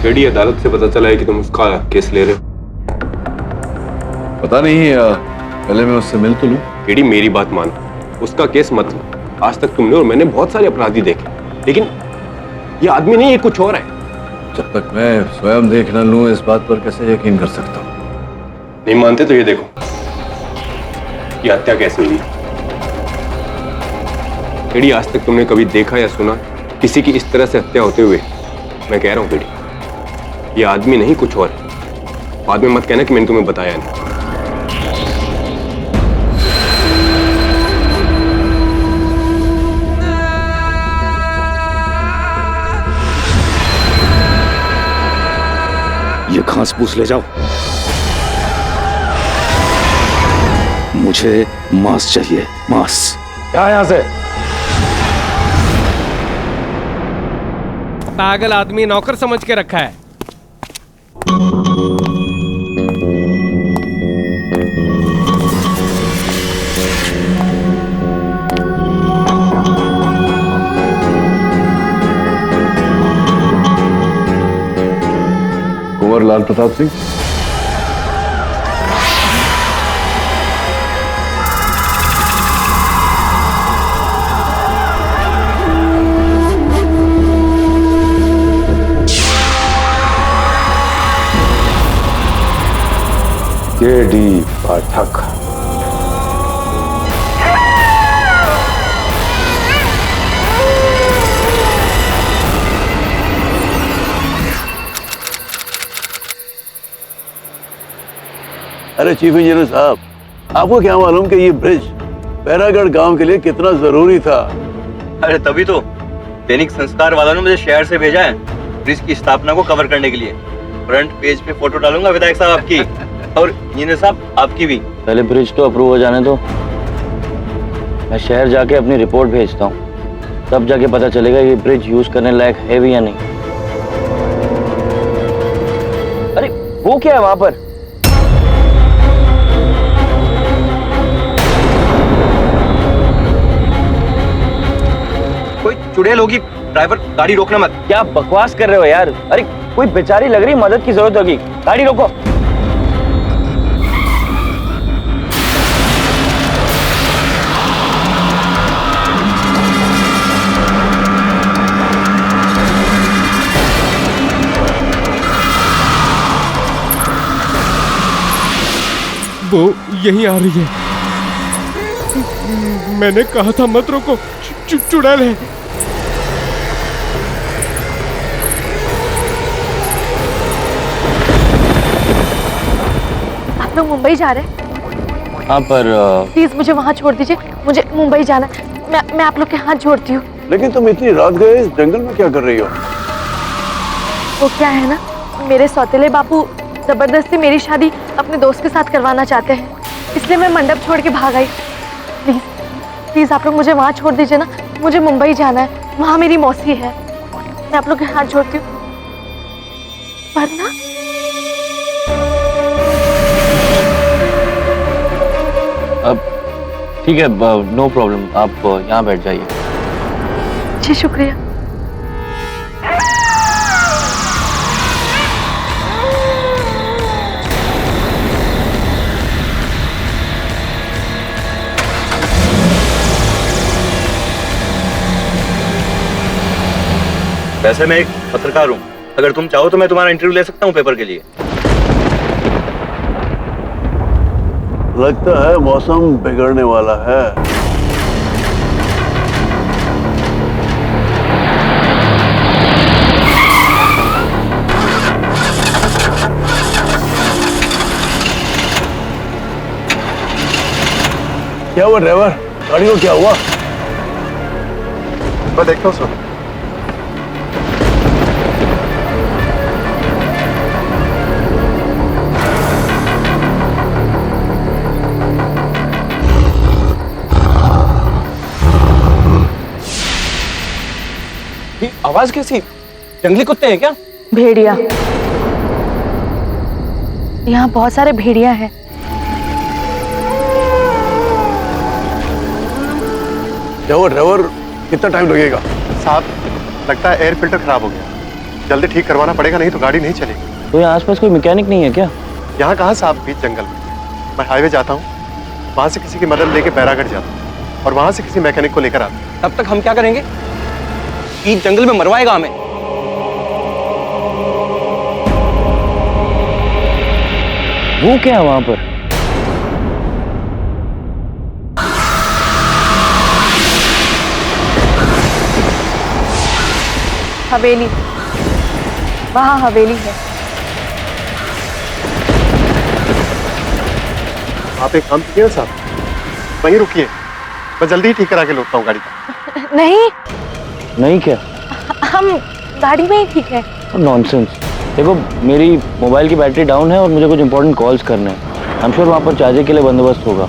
KD, अदालत से पता चला है कि तुम उसका केस ले रहे हो। पता नहीं, पहले मैं उससे मिल तो लूं। केडी, मेरी बात मानो, उसका केस मत लो। आज तक तुमने और मैंने बहुत सारे अपराधी देखे, लेकिन ये आदमी नहीं, ये कुछ और है। जब तक मैं स्वयं देख न लूं, इस बात पर कैसे यकीन कर सकता हूं? नहीं मानते तो ये देखो, ये हत्या कैसे हुई। केडी, आज तक तुमने कभी देखा या सुना किसी की इस तरह से हत्या होते हुए? मैं कह रहा हूं केडी, ये आदमी नहीं कुछ और है। बाद में मत कहना कि मैंने तुम्हें बताया नहीं। ये घास फूस ले जाओ, मुझे मांस चाहिए, मांस। क्या यहां से? पागल आदमी नौकर समझ के रखा है। कुंवर लाल प्रताप सिंह। केडी पाठक। अरे चीफ इंजीनियर साहब, आपको क्या मालूम कि ये ब्रिज बैरागढ़ गांव के लिए कितना जरूरी था? अरे तभी तो दैनिक संस्कार वालों ने मुझे शहर से भेजा है ब्रिज की स्थापना को कवर करने के लिए। फ्रंट पेज पे फोटो डालूंगा विधायक साहब आपकी और इंजीनियर साहब आपकी भी। पहले ब्रिज तो अप्रूव हो जाने दो, मैं शहर जाके अपनी रिपोर्ट भेजता हूँ, तब जाके पता चलेगा ये ब्रिज यूज करने लायक है भी या नहीं। अरे वो क्या है वहां पर? कोई चुड़ैल होगी, ड्राइवर गाड़ी रोकना मत। क्या बकवास कर रहे हो यार? अरे कोई बेचारी लग रही, मदद की जरूरत होगी, गाड़ी रोको। वो यहीं आ रही है। मैंने कहा था मत रोको, चुड़ैल है। आप लोग मुंबई जा रहे हैं? हाँ पर प्लीज मुझे वहाँ छोड़ दीजिए, मुझे मुंबई जाना है। मैं आप लोग के हाथ जोड़ती हूँ। लेकिन तुम इतनी रात गए इस जंगल में क्या कर रही हो? वो क्या है ना, मेरे सौतेले बापू जबरदस्ती मेरी शादी अपने दोस्त के साथ करवाना चाहते हैं, इसलिए मैं मंडप छोड़ के भाग आई। प्लीज प्लीज आप लोग मुझे वहाँ छोड़ दीजिए ना, मुझे मुंबई जाना है, वहाँ मेरी मौसी है। मैं आप लोग के हाथ जोड़ती हूँ, वरना अब ठीक है, नो प्रॉब्लम, आप यहाँ बैठ जाइए। जी शुक्रिया। वैसे मैं एक पत्रकार हूँ, अगर तुम चाहो तो मैं तुम्हारा इंटरव्यू ले सकता हूँ पेपर के लिए। लगता है मौसम बिगड़ने वाला है। क्या हुआ ड्राइवर, गाड़ी को क्या हुआ? मैं देखता हूँ सर। आवाज कैसी? जंगली कुत्ते हैं क्या? भेड़िया, यहाँ बहुत सारे भेड़िया हैं। क्या हुआ ड्राइवर, कितना टाइम लगेगा? साहब लगता है एयर फिल्टर खराब हो गया। जल्दी ठीक करवाना पड़ेगा, नहीं तो गाड़ी नहीं चलेगी। तो यहाँ आसपास कोई मैकेनिक नहीं है क्या? यहाँ कहाँ साफ बीच जंगल में। मैं हाईवे जाता हूँ, वहां से किसी की मदद लेके बैरागढ़ जाता हूँ और वहां से किसी मैकेनिक को लेकर आता हूँ। तब तक हम क्या करेंगे? बीच जंगल में मरवाएगा हमें। वो क्या है वहां पर? हवेली, वहाँ हवेली है। आप एक काम कीजिए साहब, वहीं रुकिए, मैं जल्दी ही ठीक करा के लौटता हूँ गाड़ी का। नहीं, नहीं क्या? हम गाड़ी में ही ठीक है। नॉनसेंस। देखो मेरी मोबाइल की बैटरी डाउन है और मुझे कुछ इंपॉर्टेंट कॉल्स करने हैं। आई एम श्योर वहाँ पर चार्जिंग के लिए बंदोबस्त होगा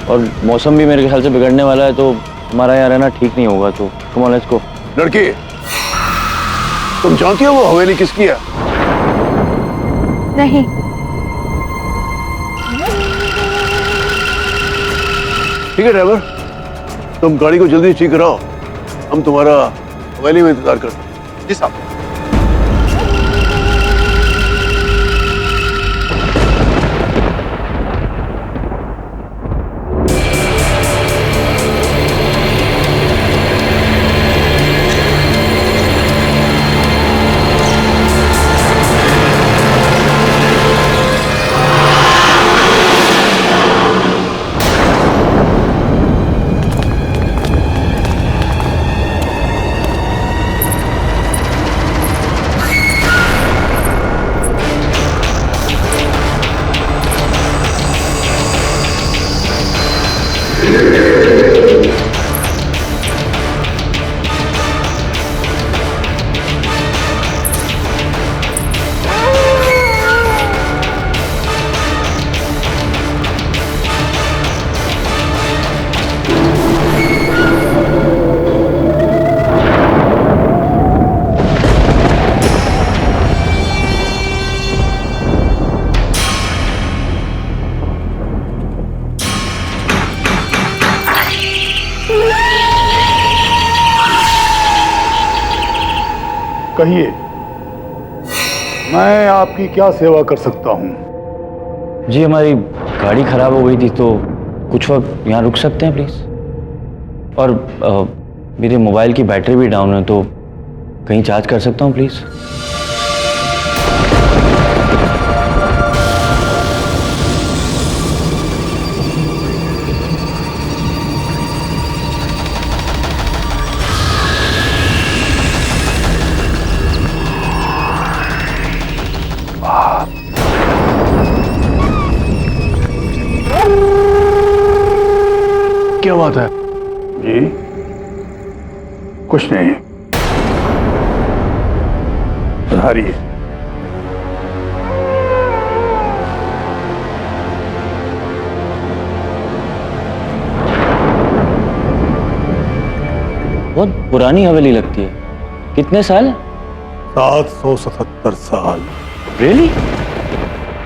और मौसम भी मेरे ख्याल से बिगड़ने वाला है, तो हमारा यहाँ रहना ठीक नहीं होगा। तो कम ऑन लेट्स गो। लड़की, तुम जानती हो वो हवेली किसकी है? नहीं। ठीक है ड्राइवर, तुम गाड़ी को जल्दी ठीक कराओ, हम तुम्हारा हवेली में इंतजार करते हैं। जी साहब। कहिए, मैं आपकी क्या सेवा कर सकता हूँ? जी हमारी गाड़ी खराब हो गई थी, तो कुछ वक्त यहाँ रुक सकते हैं प्लीज? और मेरे मोबाइल की बैटरी भी डाउन है, तो कहीं चार्ज कर सकता हूँ प्लीज? क्या बात है जी? कुछ नहीं, सुधारिए। बहुत पुरानी हवेली लगती है। कितने साल? 777 साल। रियली?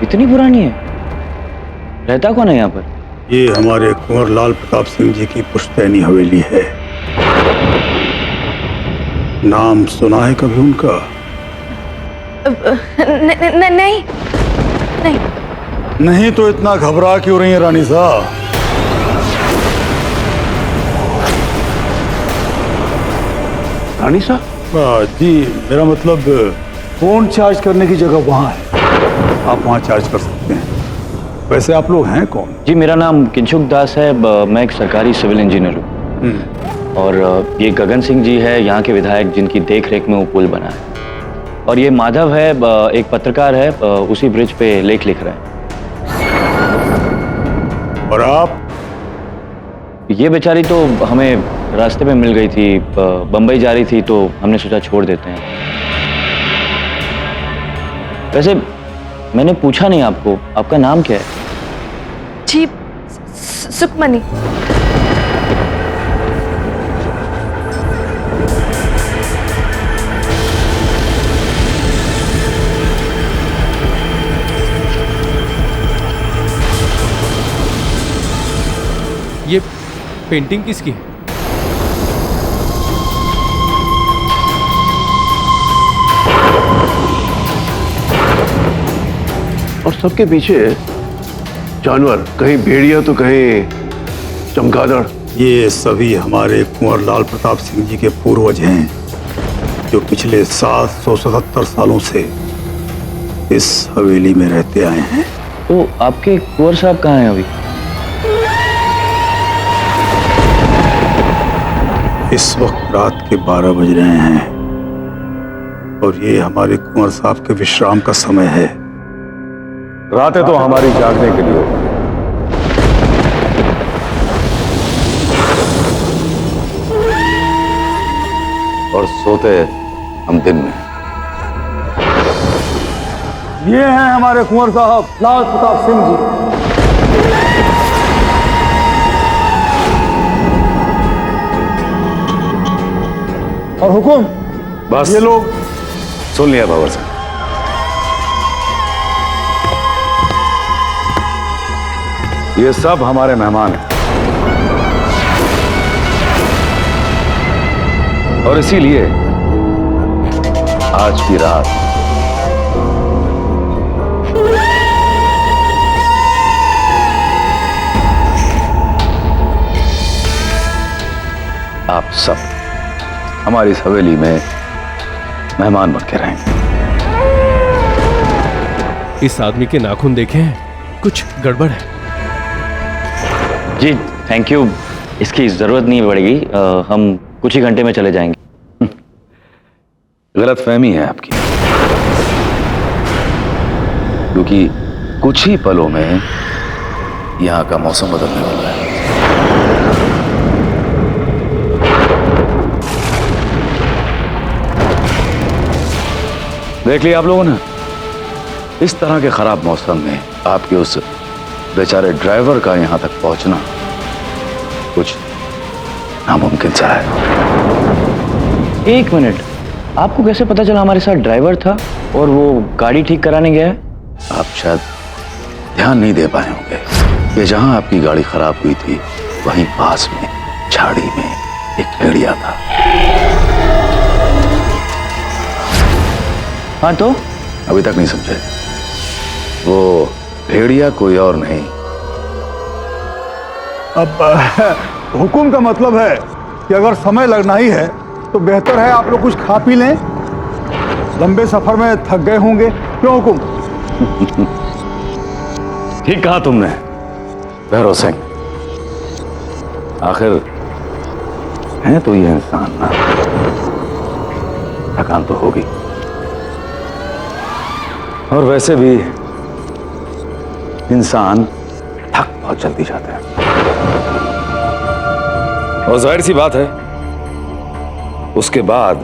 इतनी पुरानी है? रहता कौन है यहाँ पर? ये हमारे कुंवर लाल प्रताप सिंह जी की पुश्तैनी हवेली है। नाम सुना है कभी उनका? नहीं। नहीं तो इतना घबरा क्यों रही है रानी साहब? रानी साहब? जी मेरा मतलब फोन चार्ज करने की जगह वहाँ है, आप वहाँ चार्ज कर सकते हैं। वैसे आप लोग हैं कौन? जी मेरा नाम किंचुक दास है, मैं एक सरकारी सिविल इंजीनियर हूँ। और ये गगन सिंह जी है यहाँ के विधायक, जिनकी देख रेख में वो पुल बना है। और ये माधव है, एक पत्रकार है, उसी ब्रिज पे लेख लिख रहा है। और आप? ये बेचारी तो हमें रास्ते में मिल गई थी, बम्बई जा रही थी, तो हमने सोचा छोड़ देते हैं। वैसे मैंने पूछा नहीं आपको, आपका नाम क्या है? जी सुखमनी। ये पेंटिंग किसकी है? और सबके पीछे जानवर, कहीं भेड़िया तो कहीं चमगादड़। ये सभी हमारे कुंवर लाल प्रताप सिंह जी के पूर्वज हैं, जो पिछले 777 सालों से इस हवेली में रहते आए हैं। तो आपके कुंवर साहब कहाँ हैं अभी? इस वक्त रात के 12 बज रहे हैं और ये हमारे कुंवर साहब के विश्राम का समय है। रातें तो हमारी जागने के लिए होती हैं। और सोते हम दिन में। ये हैं हमारे कुंवर साहब लाल प्रताप सिंह जी। और हुकुम, बस ये लोग सुन लिया बाबर साहब। ये सब हमारे मेहमान हैं और इसीलिए आज की रात आप सब हमारी इस हवेली में मेहमान बन के रहेंगे। इस आदमी के नाखून देखे हैं, कुछ गड़बड़ है। जी थैंक यू, इसकी जरूरत नहीं पड़ेगी, हम कुछ ही घंटे में चले जाएंगे। गलतफहमी है आपकी, क्योंकि कुछ ही पलों में यहां का मौसम बदलने वाला है। देख लिया आप लोगों ने, इस तरह के खराब मौसम में आपके उस बेचारे ड्राइवर का यहां तक पहुंचना कुछ नामुमकिन सा है। एक मिनट, आपको कैसे पता चला हमारे साथ ड्राइवर था और वो गाड़ी ठीक कराने गया है? आप शायद ध्यान नहीं दे पाए होंगे कि जहां आपकी गाड़ी खराब हुई थी वहीं पास में झाड़ी में एक भेड़िया था। हाँ तो अभी तक नहीं समझे? वो भेड़िया कोई और नहीं। अब हुकुम का मतलब है कि अगर समय लगना ही है तो बेहतर है आप लोग कुछ खा पी लें। लंबे सफर में थक गए होंगे, क्यों हुकुम? ठीक कहा तुमने भैरव सिंह, आखिर है तो ये इंसान ना, थकान तो होगी। और वैसे भी इंसान थक बहुत जल्दी जाता है और जाहिर सी बात है उसके बाद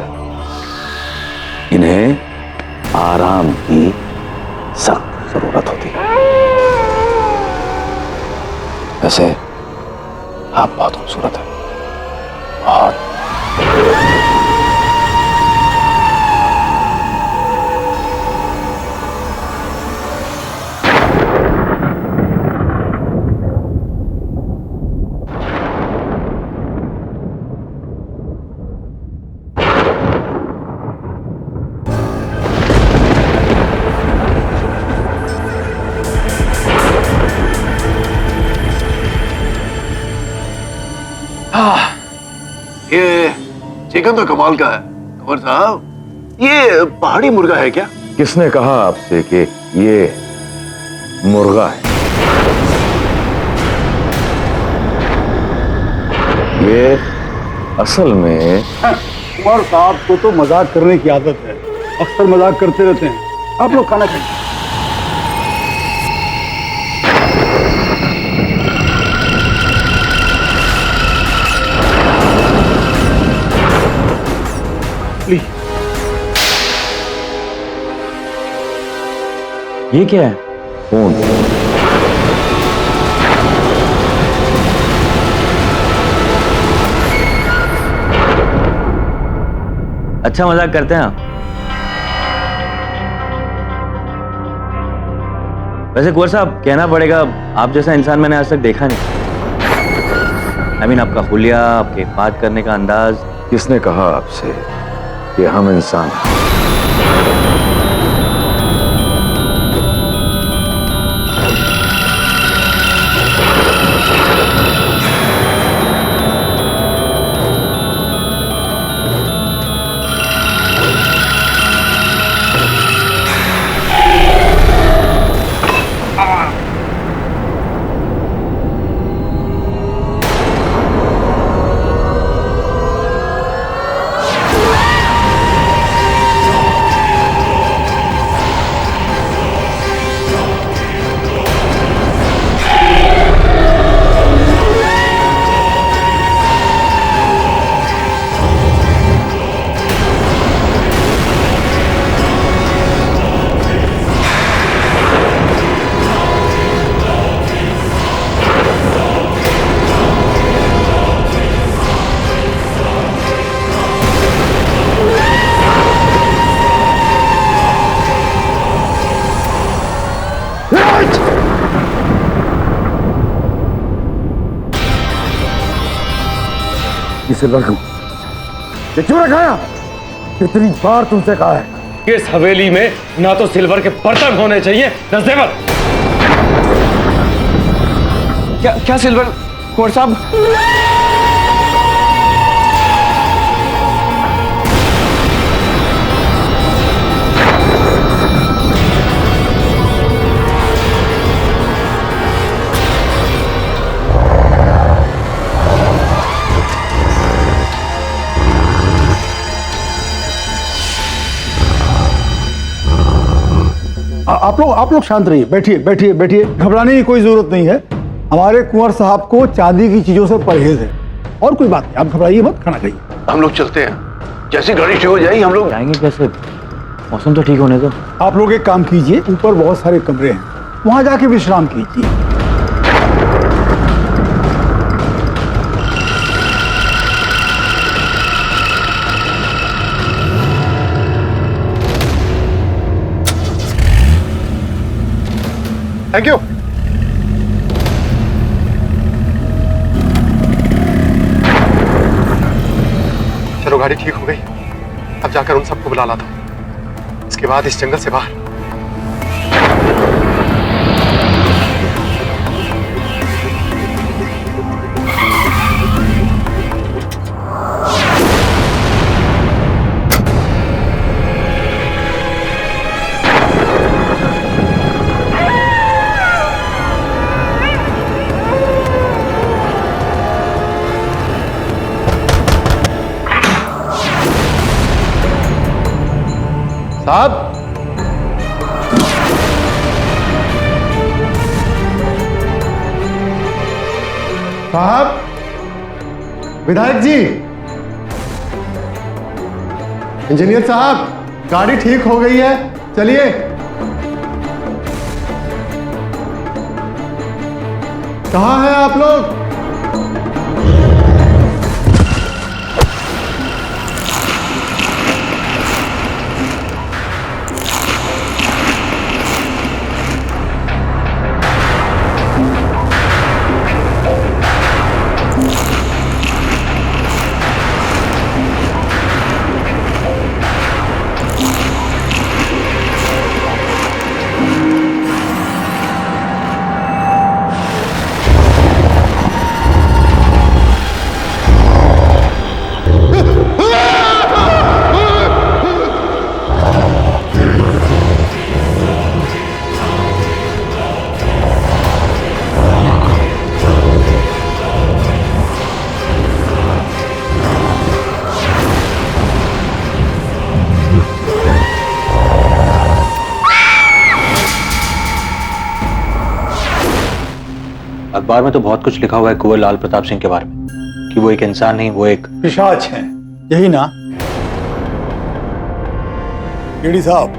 इन्हें आराम की सख्त जरूरत होती है। वैसे आप बहुत खूबसूरत है, बहुत। ये चिकन तो कमाल का है कुंवर साहब। ये पहाड़ी मुर्गा है क्या? किसने कहा आपसे कि ये मुर्गा है? ये असल में कुंवर साहब को तो मजाक करने की आदत है, अक्सर मजाक करते रहते हैं। आप लोग खाना खाइए। ये क्या है? खून। अच्छा मजाक करते हैं आप। वैसे कुंवर साहब कहना पड़ेगा, आप जैसा इंसान मैंने आज तक देखा नहीं। I mean, आपका हुलिया, आपके बात करने का अंदाज। किसने कहा आपसे कि हम इंसान हैं? की सिल्वर को ये क्यों रखाया? कितनी बार तुमसे कहा है इस हवेली में ना तो सिल्वर के बर्तन होने चाहिए ना जेवर। क्या सिल्वर कुंवर साहब? आप लोग शांत रहिए, बैठिए बैठिए बैठिए, घबराने की कोई जरूरत नहीं है। हमारे कुंवर साहब को चांदी की चीजों से परहेज है और कोई बात नहीं, आप घबराइए मत, खाना खाइए। हम लोग चलते हैं, जैसी गाड़ी शुरू हो जाएगी हम लोग जाएंगे कैसे? मौसम तो ठीक होने दो। आप लोग एक काम कीजिए, ऊपर बहुत सारे कमरे हैं, वहां जाके विश्राम कीजिए। Thank you. चलो गाड़ी ठीक हो गई, अब जाकर उन सबको बुला लाता हूं। इसके बाद इस जंगल से बाहर। साहब, साहब, विधायक जी, इंजीनियर साहब, गाड़ी ठीक हो गई है, चलिए। कहाँ हैं आप लोग? अखबार में तो बहुत कुछ लिखा हुआ है कुंवर लाल प्रताप सिंह के बारे में, कि वो एक इंसान नहीं, वो एक पिशाच हैं, यही ना? केडी साहब,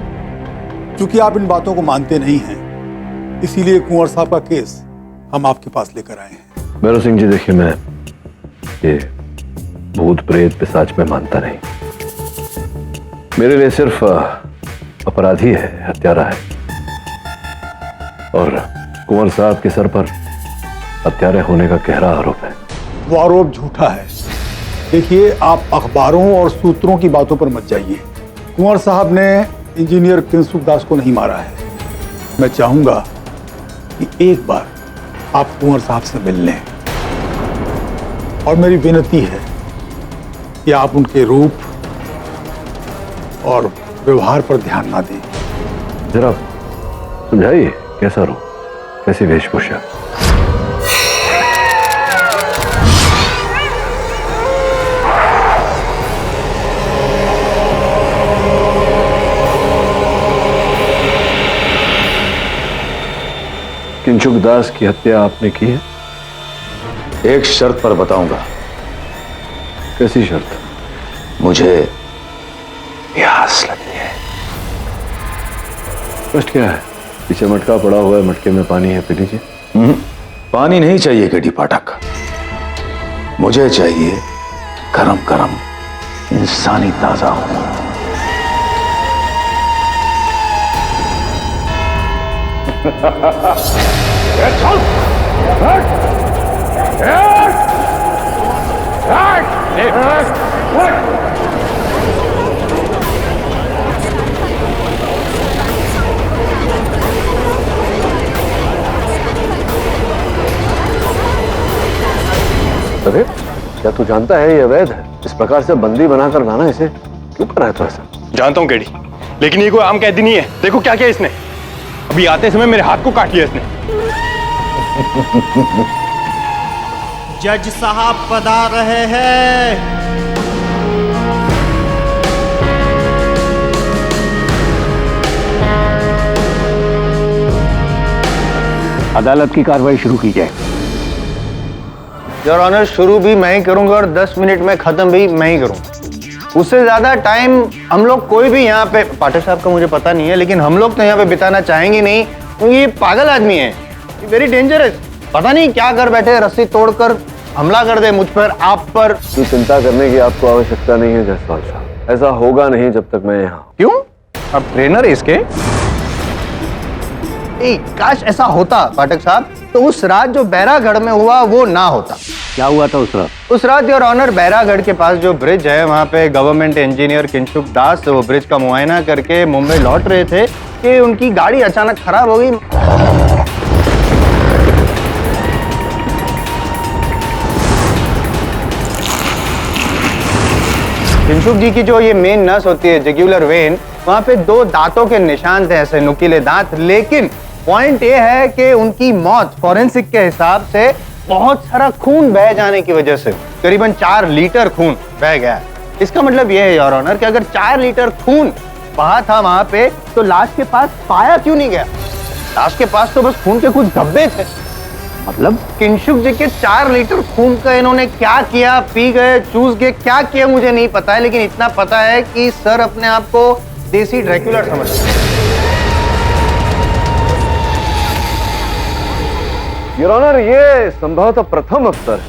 चूंकि आप इन बातों को मानते नहीं हैं, इसीलिए कुंवर साहब का केस हम आपके पास लेकर आए हैं। भैरव सिंह जी, देखिए, मैं ये भूत प्रेत पिशाच में मानता नहीं। मेरे लिए सिर्फ अपराधी है, हत्यारा है, और कुंवर साहब के सर पर हत्यारे होने का गहरा आरोप है। वो आरोप झूठा है। देखिए, आप अखबारों और सूत्रों की बातों पर मत जाइए। कुंवर साहब ने इंजीनियर किंसुक दास को नहीं मारा है। मैं चाहूंगा कि एक बार आप कुंवर साहब से मिल लें, और मेरी विनती है कि आप उनके रूप और व्यवहार पर ध्यान ना दें। जरा समझाइए, कैसा रूप, कैसी वेशभूषा? किंचुक दास की हत्या आपने की है? एक शर्त पर बताऊंगा। कैसी शर्त? मुझे प्यास लगी है। कष्ट क्या है? पीछे मटका पड़ा हुआ है, मटके में पानी है, पी लीजिए। पानी नहीं चाहिए केडी पाठक, मुझे चाहिए गरम गरम इंसानी ताजा खून। अरे क्या तू जानता है ये अवैध है? इस प्रकार से बंदी बनाकर लाना, इसे क्यों कर रहा है तू ऐसा? जानता हूँ केडी, लेकिन ये कोई आम कैदी नहीं है। देखो क्या किया इसने, अभी आते समय मेरे हाथ को काट लिया इसने। जज साहब पधार रहे हैं। अदालत की कार्रवाई शुरू की जाए। योर ऑनर, शुरू भी मैं ही करूंगा और 10 मिनट में खत्म भी मैं ही करूंगा। उससे ज्यादा टाइम हम लोग कोई भी यहाँ पे, पाठक साहब का मुझे पता नहीं है, लेकिन हम लोग तो यहाँ पे बिताना चाहेंगे नहीं, क्योंकि ये पागल आदमी है, वेरी डेंजरस। पता नहीं क्या कर बैठे, रस्सी तोड़कर हमला कर दे मुझ पर, आप पर। तू चिंता करने की आपको आवश्यकता नहीं है जायसवाल साहब, ऐसा होगा नहीं जब तक मैं यहाँ। क्यों? अब ट्रेनर है इसके? काश ऐसा होता पाठक साहब, तो उस रात जो बैरागढ़ में हुआ वो ना होता। क्या हुआ था उस रात? उस रात योर ऑनर, बैरागढ़ के पास जो ब्रिज है वहाँ पे गवर्नमेंट इंजीनियर किंशुक दास वो ब्रिज का मुआयना करके मुंबई लौट रहे थे कि उनकी गाड़ी अचानक खराब हो गई। किंशुक जी की जो ये मेन नस होती है, जुगुलर वेन, वहाँ पे 2 दांतों के निशान थे, ऐसे नुकीले दांत। लेकिन पॉइंट ये है कि उनकी मौत फॉरेंसिक के हिसाब से बहुत सारा खून बह जाने की वजह से, करीबन 4 लीटर खून बह गया। इसका मतलब ये है योर ऑनर कि अगर 4 लीटर खून बहा था वहां पे, तो लाश के पास पाया क्यों नहीं गया? लाश के पास तो बस खून के कुछ धब्बे थे। मतलब किंशुक जी के 4 लीटर खून का इन्होंने क्या किया, पी गए, चूस गए, क्या किया मुझे नहीं पता है, लेकिन इतना पता है कि सर अपने आप को देसी ड्रैकुलर समझते हैं। योर ऑनर, ये संभवतः प्रथम अवसर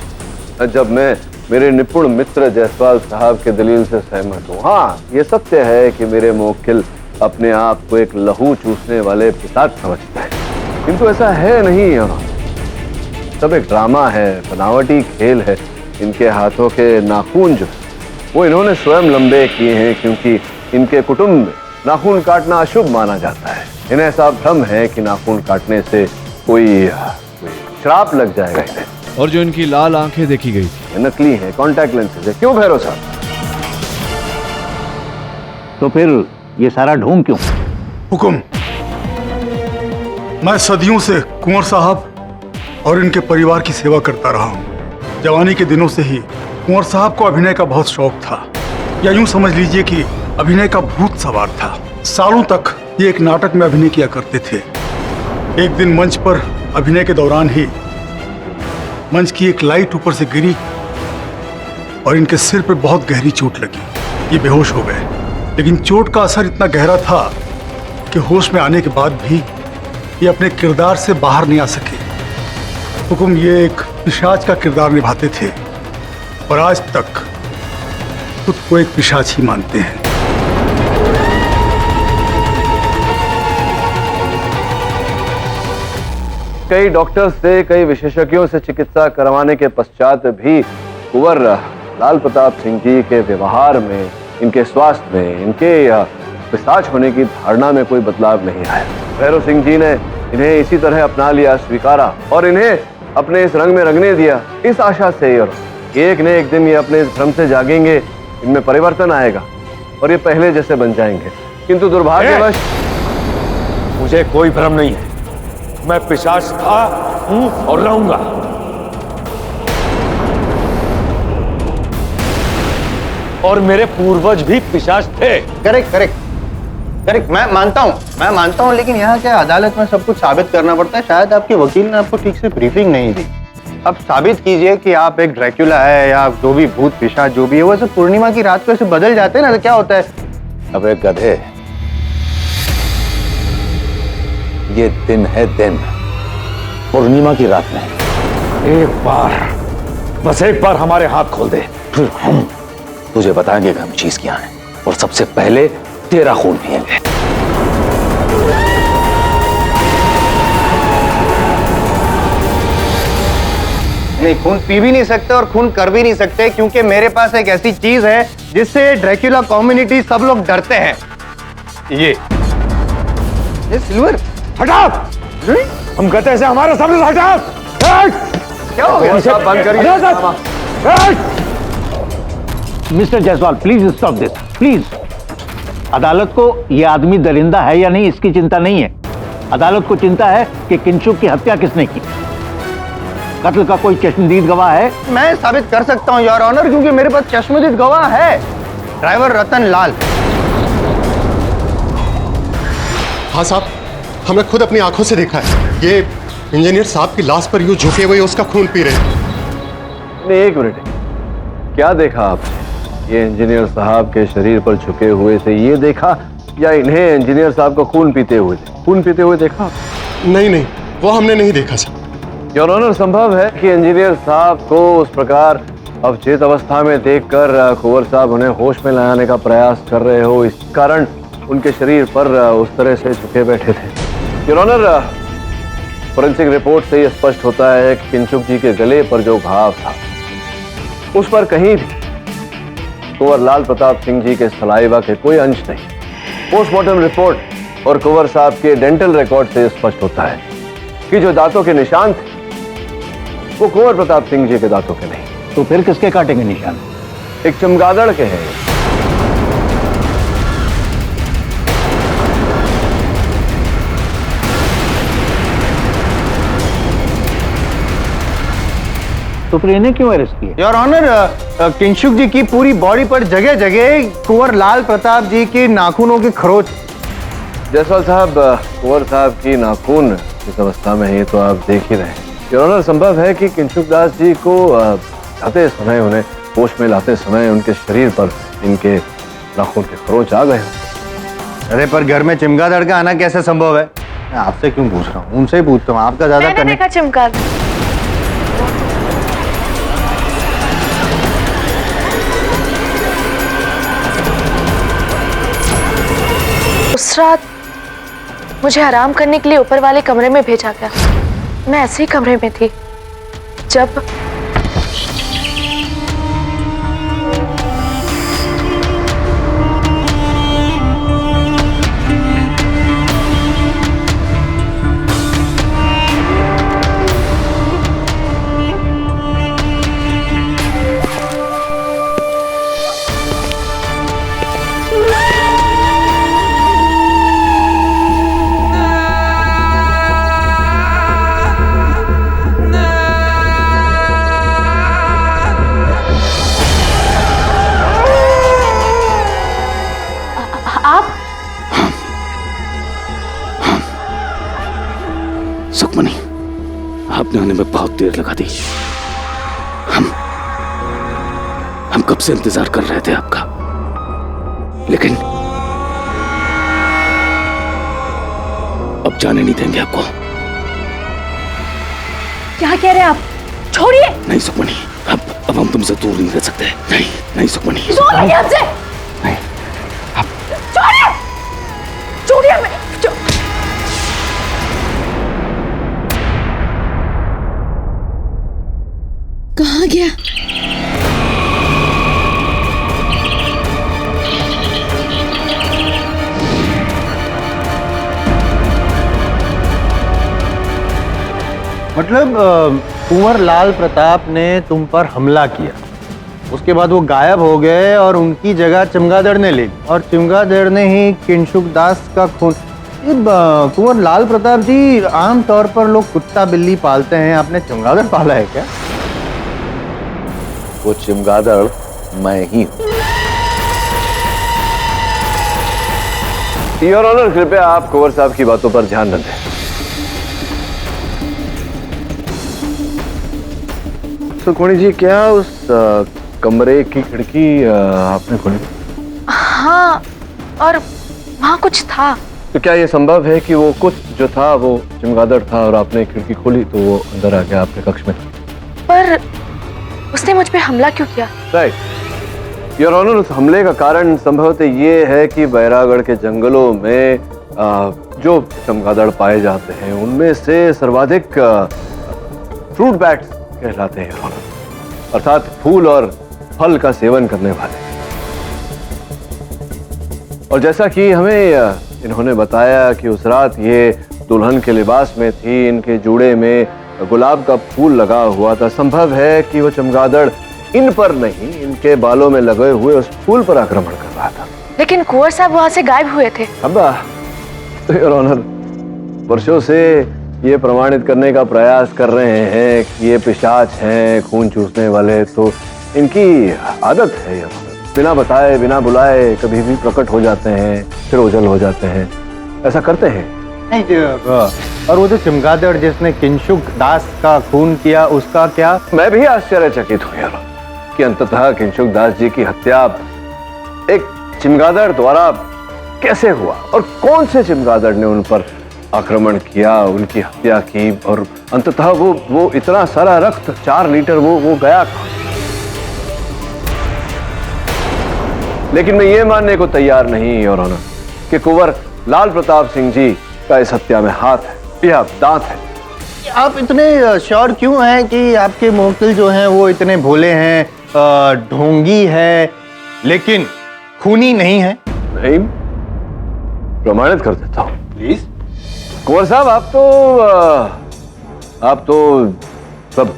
है जब मैं मेरे निपुण मित्र जायसवाल साहब के दलील से सहमत हूँ। हाँ, ये सत्य है कि मेरे मुवक्किल अपने आप को एक लहू चूसने वाले पिशाच समझते हैं, किंतु ऐसा है नहीं योर ऑनर। सब एक ड्रामा है, बनावटी खेल है। इनके हाथों के नाखून जो वो इन्होंने स्वयं लंबे किए हैं, क्योंकि इनके कुटुंब में नाखून काटना अशुभ माना जाता है। इन्हें ऐसा भ्रम है कि नाखून काटने से कोई श्राप लग जाएगा इन्हें। और जो इनकी लाल आंखें देखी गई थी, नकली है, कॉन्टैक्ट लेंसेज है। क्यों भैरव साहब? तो फिर ये सारा ढोंग क्यों? हुकुम, मैं सदियों से कुंवर साहब और इनके परिवार की सेवा करता रहा हूँ। जवानी के दिनों से ही कुंवर साहब को अभिनय का बहुत शौक था, या यूं समझ लीजिए कि अभिनय का भूत सवार था। सालों तक ये एक नाटक में अभिनय किया करते थे। एक दिन मंच पर अभिनय के दौरान ही मंच की एक लाइट ऊपर से गिरी और इनके सिर पर बहुत गहरी चोट लगी। ये बेहोश हो गए, लेकिन चोट का असर इतना गहरा था कि होश में आने के बाद भी ये अपने किरदार से बाहर नहीं आ सके। हुकुम, ये एक पिशाच का किरदार निभाते थे और आज तक खुद को एक पिशाच ही मानते हैं। कई डॉक्टर्स से, कई विशेषज्ञों से चिकित्सा करवाने के पश्चात भी कुंवर लाल प्रताप सिंह जी के व्यवहार में, इनके स्वास्थ्य में, इनके पिशाच होने की धारणा में कोई बदलाव नहीं आया। भैरव सिंह जी ने इन्हें इसी तरह अपना लिया, स्वीकारा और इन्हें अपने इस रंग में रंगने दिया, इस आशा से और एक न एक दिन ये अपने इस भ्रम से जागेंगे, इनमें परिवर्तन आएगा और ये पहले जैसे बन जाएंगे। किंतु दुर्भाग्यवश मुझे कोई भ्रम नहीं है। मैं पिशाच था, हूं और रहूंगा। और मेरे पूर्वज भी पिशाच थे। करेक्ट करेक्ट करेक्ट, मैं मानता हूँ, लेकिन यहाँ क्या अदालत में सब कुछ साबित करना पड़ता है। शायद आपके वकील ने आपको ठीक से ब्रीफिंग नहीं दी। अब साबित कीजिए कि आप एक ड्रैकुला है या जो भी भूत पिशाच जो भी है, वो सब पूर्णिमा की रात को ऐसे बदल जाते हैं ना, तो क्या होता है? अब एक गधे, ये दिन है, दिन पूर्णिमा की रात में। एक बार, बस एक बार हमारे हाथ खोल दे, फिर हम तुझे बताएंगे कि हम चीज क्या है, और सबसे पहले तेरा खून पिएंगे। नहीं, खून पी भी नहीं सकते और खून कर भी नहीं सकते, क्योंकि मेरे पास एक ऐसी चीज है जिससे ड्रैकुला कम्युनिटी सब लोग डरते हैं। ये सिल्वर। हटाओ, हम कहते हैं हमारे सामने से हटाओ। क्या हो गया? बंद करिए। Mister Jaiswal, please stop this, please. अदालत को यह आदमी दरिंदा है या नहीं इसकी चिंता नहीं है। अदालत को चिंता है कि किंशुक की हत्या किसने की। कत्ल का कोई चश्मदीद गवाह है? मैं साबित कर सकता हूं योर ऑनर, क्योंकि मेरे पास चश्मदीद गवाह है, ड्राइवर रतन लाल। हाँ साहब, हमने खुद अपनी आंखों से देखा है। ये इंजीनियर साहब की लाश पर यूं झुके हुए उसका खून पी रहे हैं। नहीं, एक मिनट, क्या देखा आपने? ये इंजीनियर साहब के शरीर पर झुके हुए थे ये देखा, या इन्हें इंजीनियर साहब को खून पीते हुए देखा? नहीं, वो हमने नहीं देखा सर। योर ऑनर, संभव है कि इंजीनियर साहब को उस प्रकार अवचेत अवस्था में देखकर कुंवर साहब उन्हें होश में लाने का प्रयास कर रहे हो, इस कारण उनके शरीर पर उस तरह से झुके बैठे थे। योर ऑनर, फोरेंसिक रिपोर्ट से यह स्पष्ट होता है कि किंशुक जी के गले पर जो घाव था उस पर कहीं भी कुंवर लाल प्रताप सिंह जी के सलाइवा के कोई अंश नहीं। पोस्टमार्टम रिपोर्ट और कुंवर साहब के डेंटल रिकॉर्ड से स्पष्ट होता है कि जो दांतों के निशान थे वो कुंवर प्रताप सिंह जी के दांतों के नहीं। तो फिर किसके काटे के निशान? एक चमगादड़ के हैं। तो फिर इन्हें क्यों अरेस्ट किया? योर ऑनर, किंशुक जी की पूरी बॉडी पर जगह जगह कुंवर लाल प्रताप जी के नाखूनों की खरोच। जायसवाल साहब, कुंवर साहब की नाखून इस अवस्था में है तो आप देख ही रहे हैं। योर ऑनर, संभव है कि किंशुक दास जी को जाते समय, उन्हें होश में लाते समय उनके शरीर पर इनके नाखून के खरोच आ गए। अरे पर घर में चमगादड़ का आना कैसे संभव है? मैं आपसे क्यों पूछ रहा हूँ, उनसे ही पूछता हूँ, आपका ज्यादा मैंने देखा चमगादड़। उस रात मुझे आराम करने के लिए ऊपर वाले कमरे में भेजा गया। मैं ऐसे ही कमरे में थी जब सुखमनी, आपने आने में बहुत देर लगा दी। हम कब से इंतजार कर रहे थे आपका, लेकिन अब जाने नहीं देंगे आपको। क्या कह रहे हैं आप? छोड़िए। नहीं सुखमनी, अब हम तुमसे दूर नहीं रह सकते। नहीं सुखमनी, हमसे नहीं, छोड़िए, छोड़िए। कहाँ गया? मतलब कुंवर लाल प्रताप ने तुम पर हमला किया, उसके बाद वो गायब हो गए और उनकी जगह चमगादड़ ने ले ली, और चमगादड़ ने ही किंशुक दास का खून। कुंवर लाल प्रताप जी, आमतौर पर लोग कुत्ता बिल्ली पालते हैं, आपने चमगादड़ पाला है क्या? वो चमगादड़ मैं ही हूं। योर ऑनर, कृपया आप कुंवर साहब की बातों पर ध्यान न दें। सुखमणी जी, क्या उस कमरे की खिड़की आपने खोली? हाँ, और वहाँ कुछ था। तो क्या ये संभव है कि वो कुछ जो था वो चमगादड़ था और आपने खिड़की खोली तो वो अंदर आ गया आपके कक्ष में? पर उसने मुझ पे हमला क्यों किया? राइट योर ऑनर, उस हमले का कारण संभवतः ये है कि बैरागढ़ के जंगलों में जो चमगादड़ पाए जाते हैं उनमें से सर्वाधिक फ्रूट बैट्स कहलाते हैं योर ऑनर, अर्थात फूल और फल का सेवन करने वाले। और जैसा कि हमें इन्होंने बताया कि उस रात ये दुल्हन के लिबास में थी, इनके जूड़े में गुलाब का फूल लगा हुआ था, संभव है कि वो चमगादड़ इन पर नहीं, इनके बालों में लगे हुए उस फूल पर आक्रमण कर रहा था। लेकिन कुंवर साहब वहां से गायब हुए थे। अब्बा, तो योर ऑनर, वर्षों से ये प्रमाणित करने का प्रयास कर रहे हैं कि ये पिशाच हैं, खून चूसने वाले, तो इनकी आदत है योर ऑनर, बिना बताए बिना बुलाए कभी भी प्रकट हो जाते हैं, फिर ओझल हो जाते हैं, ऐसा करते हैं। नहीं, और वो जो चमगादड़ जिसने किंशुक दास का खून किया, उसका क्या? मैं भी आश्चर्यचकित हूँ यार कि अंततः किंशुक दास जी की हत्या एक चमगादड़ द्वारा कैसे हुआ और कौन से चमगादड़ ने उन पर आक्रमण किया, उनकी हत्या की, और अंततः वो इतना सारा रक्त 4 लीटर वो गया कहाँ? लेकिन मैं ये मानने को तैयार नहीं योर ऑनर कि कुंवर लाल प्रताप सिंह जी का इस हत्या में हाथ है या दांत है। आप इतने श्योर क्यों हैं कि आपके मुवक्किल जो हैं वो इतने भोले हैं, ढोंगी है, लेकिन खूनी नहीं है? नहीं, प्रमाणित कर देता हूं प्लीज। कुंवर साहब, आप तो सब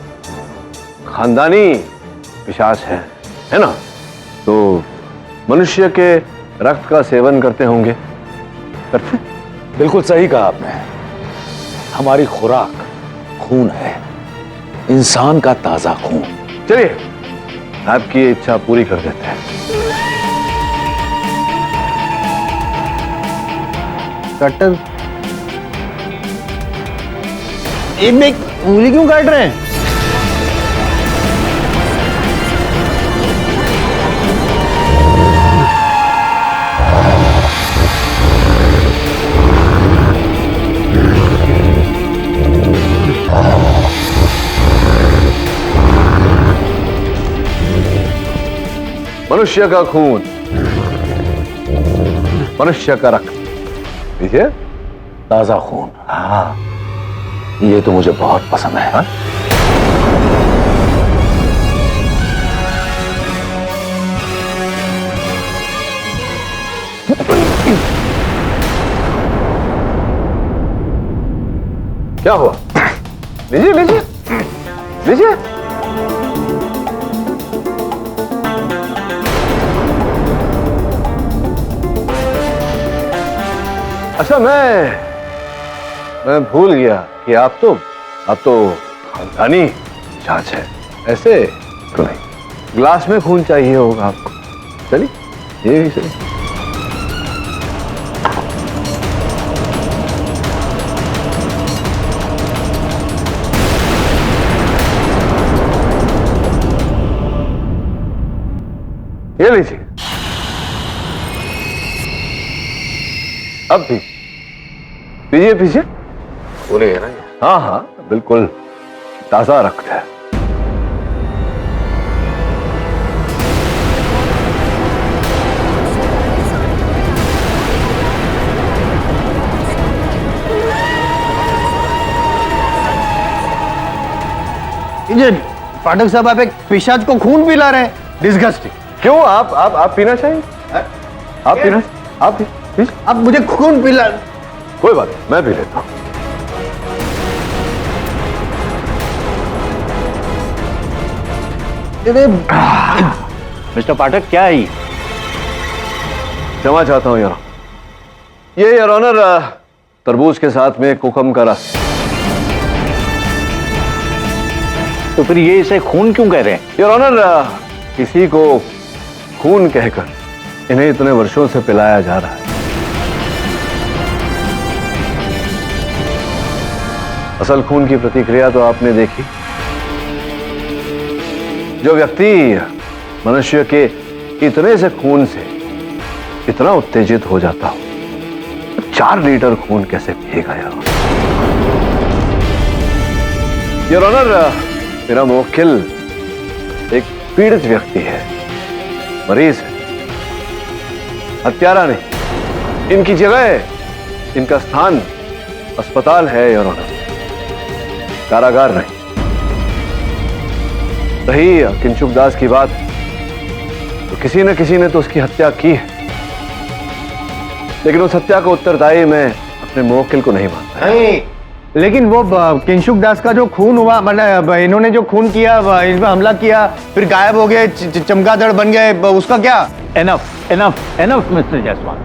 खानदानी पिशाच हैं, है ना? तो मनुष्य के रक्त का सेवन करते होंगे, करते? बिल्कुल सही कहा आपने। हमारी खुराक खून है, इंसान का ताजा खून। चलिए, आपकी इच्छा पूरी कर देते हैं। कटर एक उंगली क्यों काट रहे हैं? मनुष्य का खून, मनुष्य का रक्त, देखिए, ताजा खून। हाँ, ये तो मुझे बहुत पसंद है। हाँ? क्या हुआ? लीजिए लीजिए लीजिए। अच्छा, मैं भूल गया कि आप तो खानदानी जांच है, ऐसे तो नहीं। ग्लास में खून चाहिए होगा आपको। चलिए, ये सही। ये लीजिए। अब भी पीजिए पीजिए। बोले है ना? हाँ हाँ, बिल्कुल ताजा रक्त है। ये पाठक साहब, आप एक पिशाच को खून पिला रहे हैं। डिस्गस्टिंग। क्यों? आप पीना चाहिए? आप पीना? आप प्लीज। आप मुझे खून पिला। कोई बात नहीं, मैं पी लेता हूं। मिस्टर पाठक, क्या है ये? क्षमा चाहता हूं यार, ये योर ऑनर तरबूज के साथ में कुकम का रस। तो फिर ये इसे खून क्यों कह रहे हैं? योर ऑनर, किसी को खून कहकर इन्हें इतने वर्षों से पिलाया जा रहा है। असल खून की प्रतिक्रिया तो आपने देखी। जो व्यक्ति मनुष्य के इतने से खून से इतना उत्तेजित हो जाता हो, 4 लीटर खून कैसे पिएगा यार? योर ऑनर, मेरा मुवक्किल एक पीड़ित व्यक्ति है, मरीज है, हत्यारा नहीं। इनकी जगह, इनका स्थान अस्पताल है योर ऑनर, कारागार नहीं। रही किंशुक दास की बात, तो किसी न किसी ने तो उसकी हत्या की है, लेकिन उस हत्या को उत्तरदायी मैं अपने मुवक्किल को नहीं मानता। नहीं, लेकिन वो किंशुक दास का जो खून हुआ, मतलब इन्होंने जो खून किया, इन पर हमला किया, फिर गायब हो गए, चमगादड़ बन गए, उसका क्या? Enough enough enough mister Jaiswal.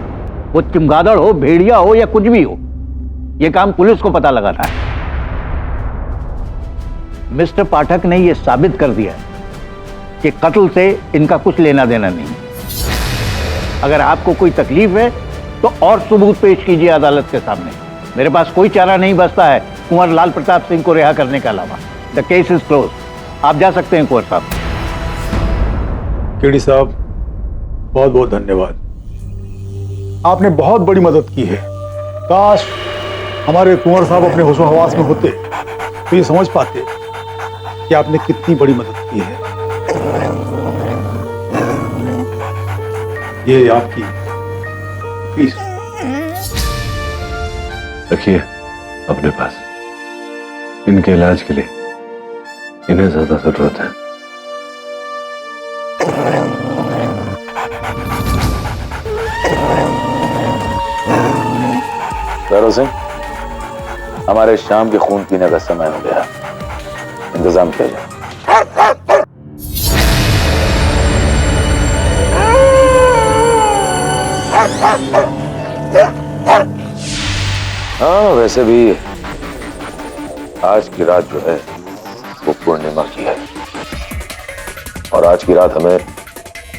वो चमगादड़ हो, भेड़िया हो या कुछ भी हो, ये काम पुलिस को पता लगाना है। मिस्टर पाठक ने यह साबित कर दिया कि कत्ल से इनका कुछ लेना देना नहीं। अगर आपको कोई तकलीफ है तो और सबूत पेश कीजिए अदालत के सामने। मेरे पास कोई चारा नहीं बचता है कुंवर लाल प्रताप सिंह को रिहा करने के अलावा। The case is close. आप जा सकते हैं कुंवर साहब। केडी साहब, बहुत बहुत धन्यवाद। आपने बहुत बड़ी मदद की है। काश हमारे कुंवर साहब अपने होशो हवास में होते तो ये समझ पाते कि आपने कितनी बड़ी मदद की है। ये आपकी फीस रखिए अपने पास। इनके इलाज के लिए इन्हें ज्यादा जरूरत है। भैरव सिंह, हमारे शाम के खून पीने का समय हो गया। इंतजाम किया जाए। हाँ, वैसे भी आज की रात जो है वो पूर्णिमा की है और आज की रात हमें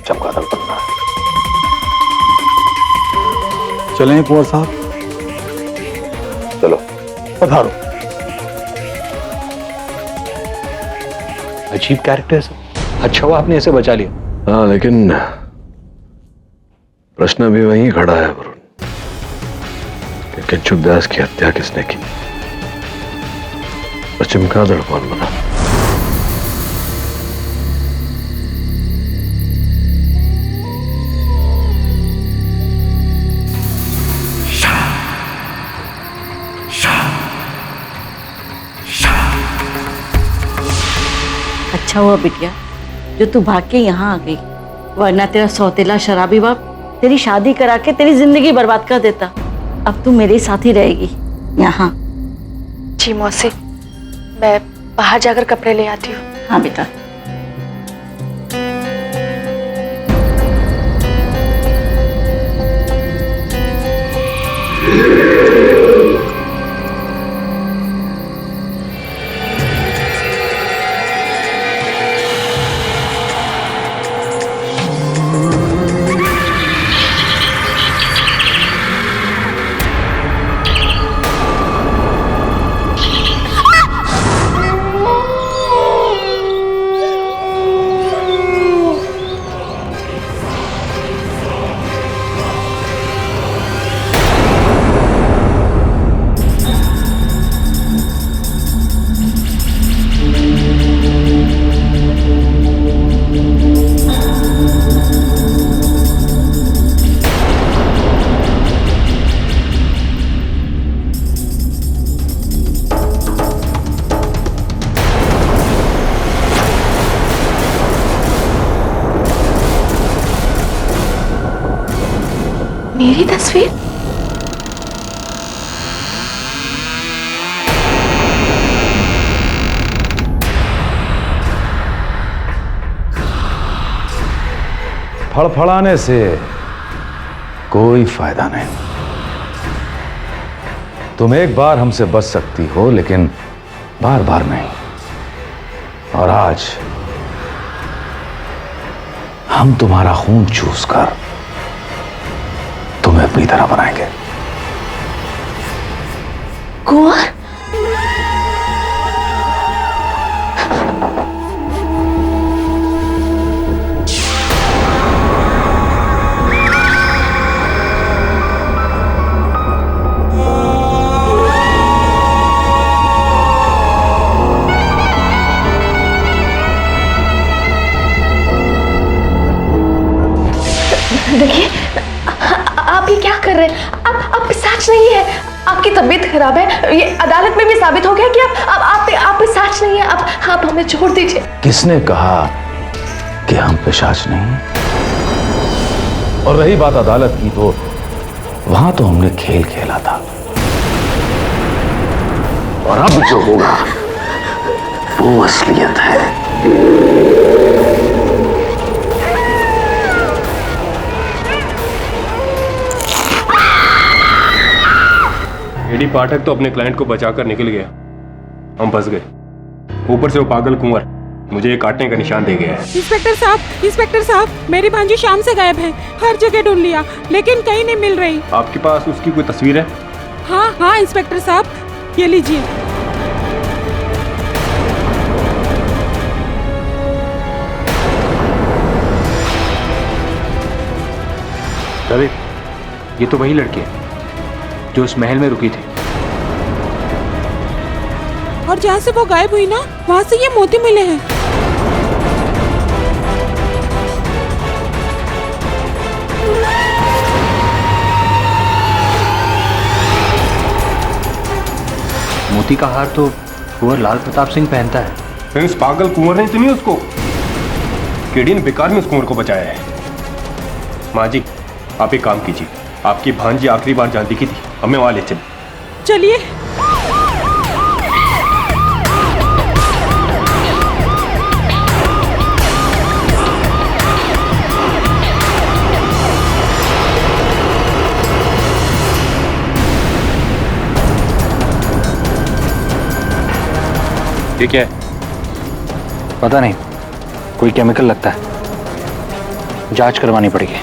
चमगादड़ बनना है। चलें कुंवर साहब? चलो पधारो। अजीब कैरेक्टर है। अच्छा हुआ आपने इसे बचा लिया। हाँ, लेकिन प्रश्न भी वहीं खड़ा है वरुण कि किंशुक दास की हत्या किसने की और चमगादड़ कौन बना। अच्छा हुआ बिटिया जो तू भाग के यहाँ आ गई, वरना तेरा सौतेला शराबी बाप तेरी शादी करा के तेरी जिंदगी बर्बाद कर देता। अब तू मेरे साथ ही रहेगी यहाँ। जी मौसी, मैं बाहर जाकर कपड़े ले आती हूँ। हाँ बेटा। मेरी तस्वीर? फड़फड़ाने से कोई फायदा नहीं। तुम एक बार हमसे बच सकती हो लेकिन बार बार नहीं। और आज हम तुम्हारा खून चूस कर तुम्हें अपनी तरह बनाएंगे। कुंवर? देखिए, आप ये क्या कर रहे हैं? आप पिशाच नहीं है। आपकी तबीयत खराब है। ये अदालत में भी साबित हो गया कि आप पिशाच नहीं है। आप हमें छोड़ दीजिए। किसने कहा कि हम पिशाच नहीं? और रही बात अदालत की, तो वहां तो हमने खेल खेला था। और अब जो होगा वो असलियत है। एडी पाठक तो अपने क्लाइंट को बचाकर निकल गया, हम फंस गए। ऊपर से वो पागल कुंवर मुझे एक काटने का निशान दे गया है। इंस्पेक्टर साहब, मेरी भांजी शाम से गायब है। हर जगह ढूंढ लिया लेकिन कहीं नहीं मिल रही। आपके पास उसकी कोई तस्वीर है? हाँ इंस्पेक्टर साहब, ये लीजिए। रवि, ये तो वही लड़की है जो उस महल में रुकी थी। और जहाँ से वो गायब हुई ना, वहाँ से ये मोती मिले हैं। मोती का हार तो कुंवर लाल प्रताप सिंह पहनता है। फिर उस पागल कुंवर ने चुनी उसको। केडी ने बेकार में उस कुंवर को बचाया है। माँ जी, आप एक काम कीजिए, आपकी भांजी आखिरी बार जहाँ दिखी थी हमें वहां ले चलिए। ये क्या है? पता नहीं, कोई केमिकल लगता है, जांच करवानी पड़ेगी।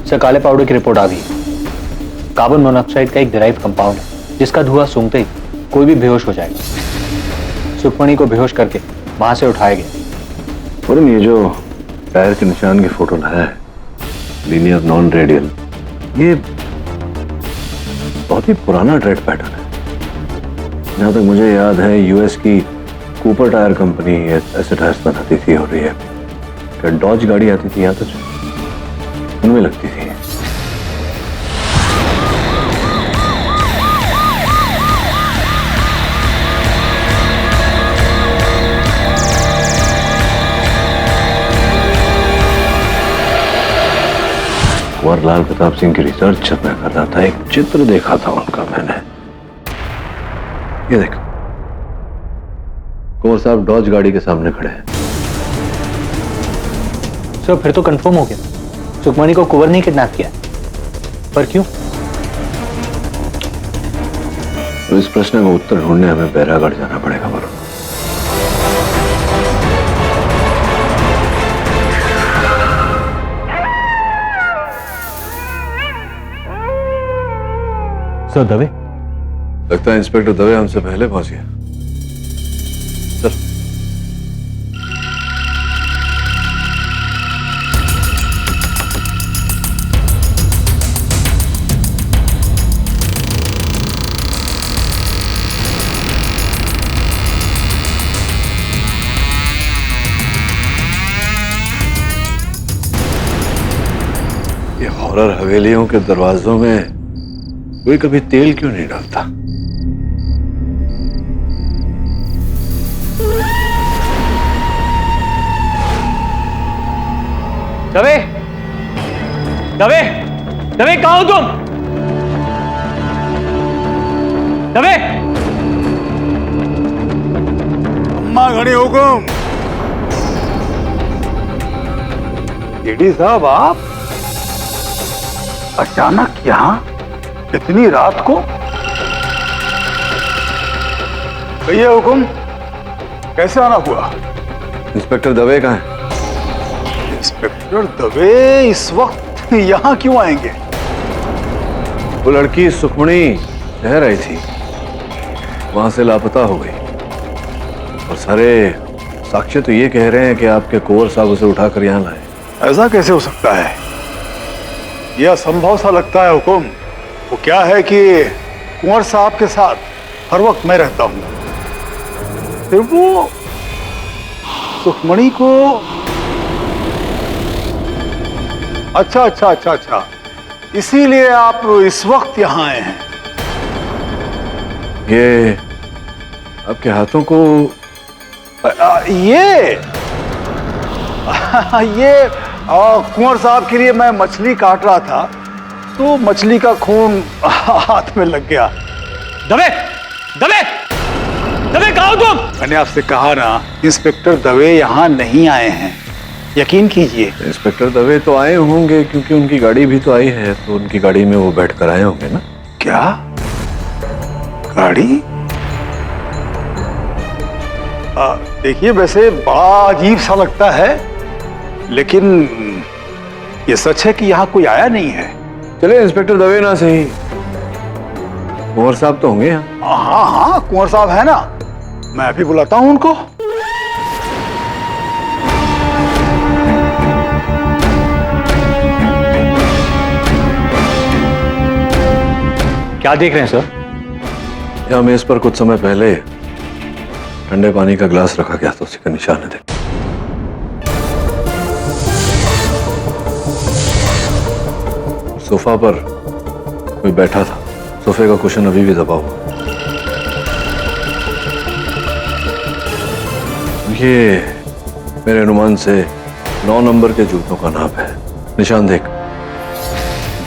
सर, काले पाउडर की रिपोर्ट आ गई। कार्बन मोनोऑक्साइड का एक डिराइव्ड कंपाउंड है जिसका धुआं सूंघते ही कोई भी बेहोश हो जाएगा। सुखमणि को बेहोश करके वहां से उठाया गया। और ये जो पैर के निशान की फोटो लाया है, लीनियर नॉन रेडियल, ये बहुत ही पुराना ट्रेड पैटर्न है। जहां तक मुझे याद है, यूएस की कूपर टायर कंपनी ऐसे टायर्स बनाती थी और ये डॉज गाड़ी आती थी यहाँ तक, उनमें लगती थी। कुंवर लाल प्रताप सिंह की रिसर्च जब मैं कर रहा था, एक चित्र देखा था उनका मैंने। ये देखो, कुंवर साहब डॉज गाड़ी के सामने खड़े हैं। सर, फिर तो कंफर्म हो गया, सुखमणि को कुंवर ने किडनैप किया। पर क्यों? तो इस प्रश्न का उत्तर ढूंढने हमें बैरागढ़ जाना पड़ेगा। वरुण, सर, दवे? लगता है इंस्पेक्टर दवे हमसे पहले पहुंच गया। चल। ये हॉरर हवेलियों के दरवाजों में कोई कभी तेल क्यों नहीं डालता? दवे, दवे, दवे, कहाँ हो तुम? दवे! अम्मा घड़ी हुकुम। एडी साहब, आप अचानक यहाँ इतनी रात को? कहिए हुकुम, कैसे आना हुआ? इंस्पेक्टर दवे कहाँ है? इंस्पेक्टर दवे इस वक्त यहाँ क्यों आएंगे? वो लड़की सुखमणि रह रही थी, वहां से लापता हो गई और सारे साक्ष्य तो ये कह रहे हैं कि आपके कुंवर साहब उसे उठाकर यहाँ लाए। ऐसा कैसे हो सकता है? यह असंभव सा लगता है हुकुम। वो क्या है कि कुंवर साहब के साथ हर वक्त मैं रहता हूं, फिर वो सुखमणि को अच्छा, इसीलिए आप इस वक्त यहाँ आए हैं। ये आपके हाथों को ये कुंवर साहब के लिए मैं मछली काट रहा था, तो मछली का खून हाथ में लग गया। दवे दवे दवे कहाँ हो तुम? मैंने आपसे कहा ना, इंस्पेक्टर दवे यहाँ नहीं आए हैं, यकीन कीजिए। इंस्पेक्टर दवे तो आए होंगे, क्योंकि उनकी गाड़ी भी तो आई है, तो उनकी गाड़ी में वो बैठ कर आए होंगे ना। क्या गाड़ी? देखिए, वैसे बड़ा अजीब सा लगता है, लेकिन ये सच है कि यहाँ कोई आया नहीं है। चले इंस्पेक्टर दवे ना सही, कुंवर साहब तो होंगे यहाँ। हाँ हाँ, कुंवर साहब है ना, मैं अभी बुलाता हूँ उनको। क्या देख रहे हैं सर? यहाँ मेज पर कुछ समय पहले ठंडे पानी का गिलास रखा गया था, उसी का निशान है। देख, सोफा पर कोई बैठा था, सोफे का कुशन अभी भी दबा हुआ। ये मेरे अनुमान से 9 नंबर के जूतों का नाप है। निशान देख,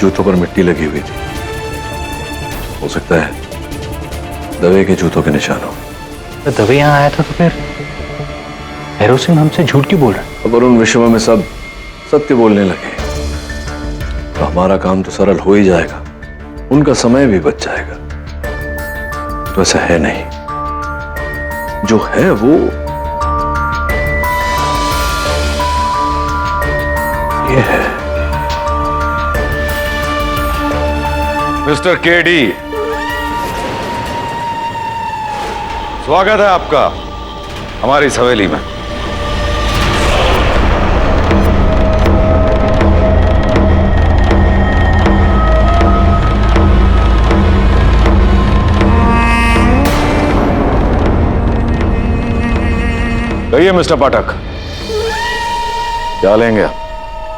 जूतों पर मिट्टी लगी हुई थी, हो सकता है दवे के जूतों के निशान हो। तो दवे यहाँ आया था, तो फिर भैरव सिंह हमसे झूठ क्यों बोल रहे हैं? अगर उन विषयों में सब सत्य बोलने लगे तो हमारा काम तो सरल हो ही जाएगा, उनका समय भी बच जाएगा। तो ऐसा है नहीं, जो है वो ये है। मिस्टर केडी, स्वागत है आपका हमारी इस हवेली में। कहिए मिस्टर पाठक, क्या लेंगे आप?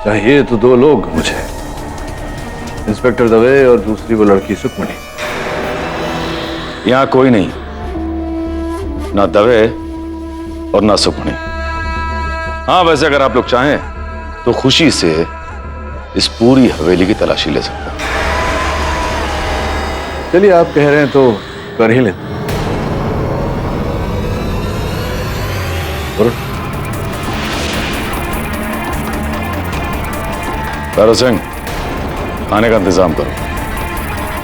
चाहिए तो 2 लोग मुझे, इंस्पेक्टर दवे और दूसरी वो लड़की सुखमणि। यहां कोई नहीं, ना दवे और ना सुखमणि। हाँ, वैसे अगर आप लोग चाहें तो खुशी से इस पूरी हवेली की तलाशी ले सकते हैं। चलिए, आप कह रहे हैं तो कर ही लें। भैरव सिंह, खाने का इंतजाम करो,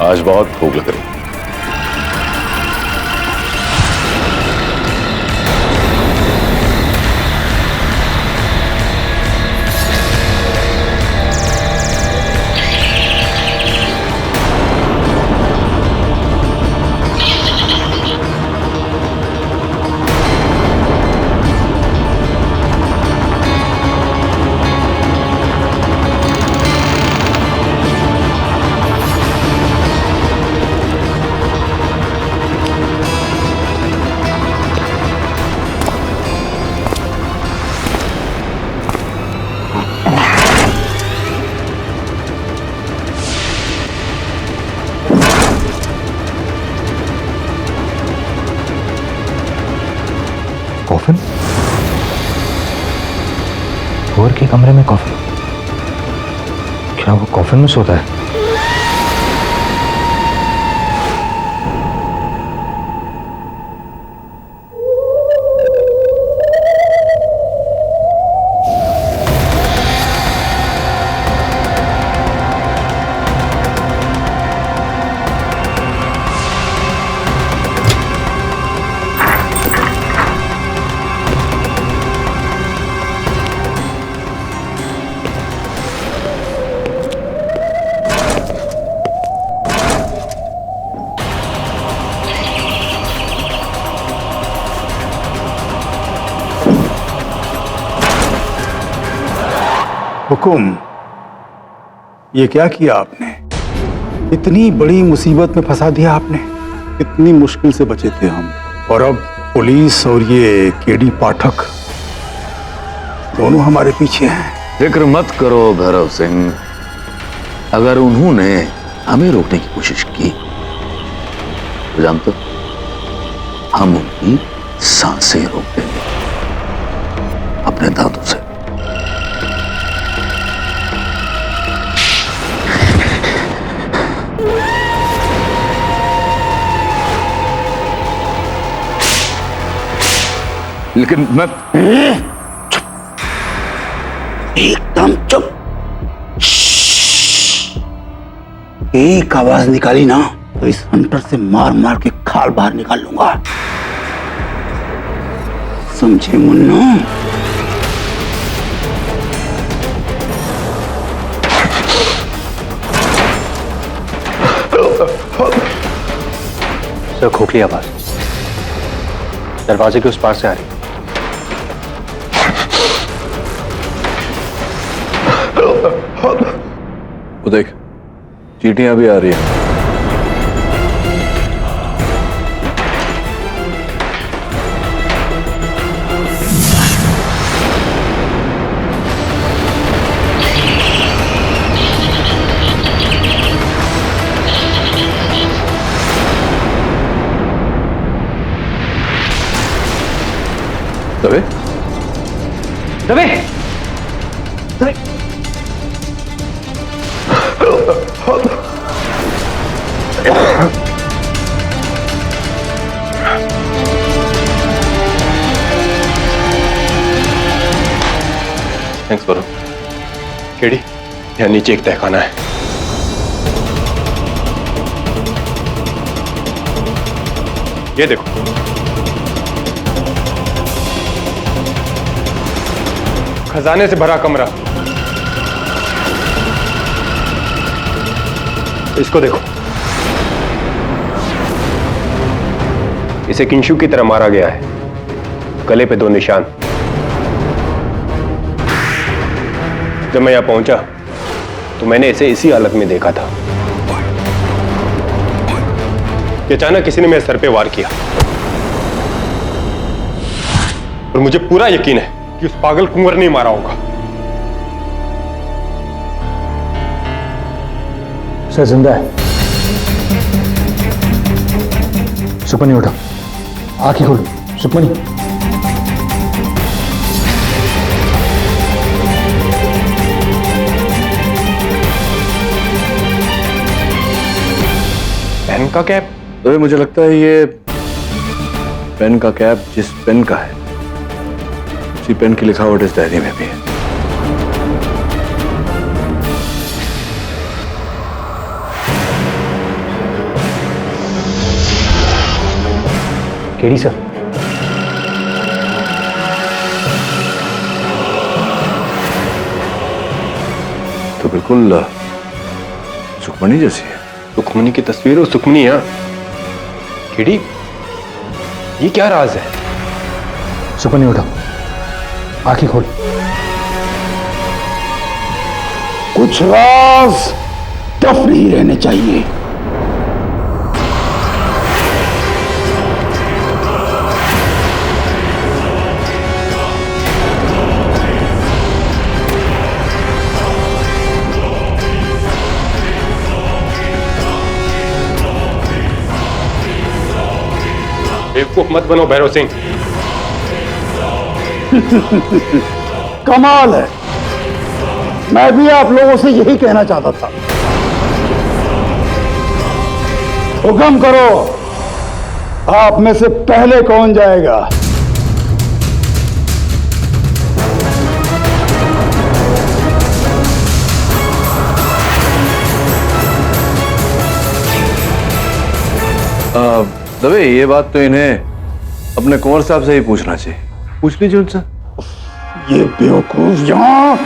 आज बहुत भूख लग रही है। कॉफिन? कुंवर के कमरे में कॉफिन? क्या वो कॉफिन में सोता है? हुकुम, ये क्या किया आपने? इतनी बड़ी मुसीबत में फंसा दिया आपने। इतनी मुश्किल से बचे थे हम, और अब पुलिस और ये केडी पाठक दोनों हमारे पीछे हैं। फिक्र मत करो भैरव सिंह, अगर उन्होंने हमें रोकने की कोशिश की तो जानते हो, हम उनकी सांसें रोक देंगे अपने दांतों से। लेकिन मैं चुप, एकदम चुप। एक आवाज निकाली ना तो इस हंटर से मार मार के खाल बाहर निकाल लूंगा, समझे मुन्ना? सर, खोखली आवाज दरवाजे के उस पार से आ रही। वो देख, चींटियां भी आ रही हैं। दबे दबे दबे। थैंक्स वरुण। केडी, यहाँ नीचे एक तहखाना है। ये देखो, खजाने से भरा कमरा। इसको देखो, इसे किंशु की तरह मारा गया है, गले पे 2 निशान। जब मैं यहां पहुंचा तो मैंने इसे इसी हालत में देखा था कि अचानक किसी ने मेरे सर पे वार किया, और मुझे पूरा यकीन है कि उस पागल कुंवर ने मारा होगा। सर, जिंदा है। सुखमनी उठो, आंखें खोलो। सुखमनी, पेन का कैप? तो मुझे लगता है ये पेन का कैप जिस पेन का है, उसी पेन की लिखावट इस डायरी में भी है। केडी सर, तो बिल्कुल सुखमनी जैसी है। सुखमनी की तस्वीर और सुखमनी यहाँ। केडी, ये क्या राज है? सुखमनी उठो, आंखें खोल। कुछ राज टफ नहीं रहने चाहिए। बेवकूफ मत बनो भैरव सिंह। कमाल है, मैं भी आप लोगों से यही कहना चाहता था। हुक्म करो, आप में से पहले कौन जाएगा? दबे, ये बात तो इन्हें अपने कुंवर साहब से ही पूछना चाहिए। पूछ लीजिए उनसे। ये बेवकूफ यहाँ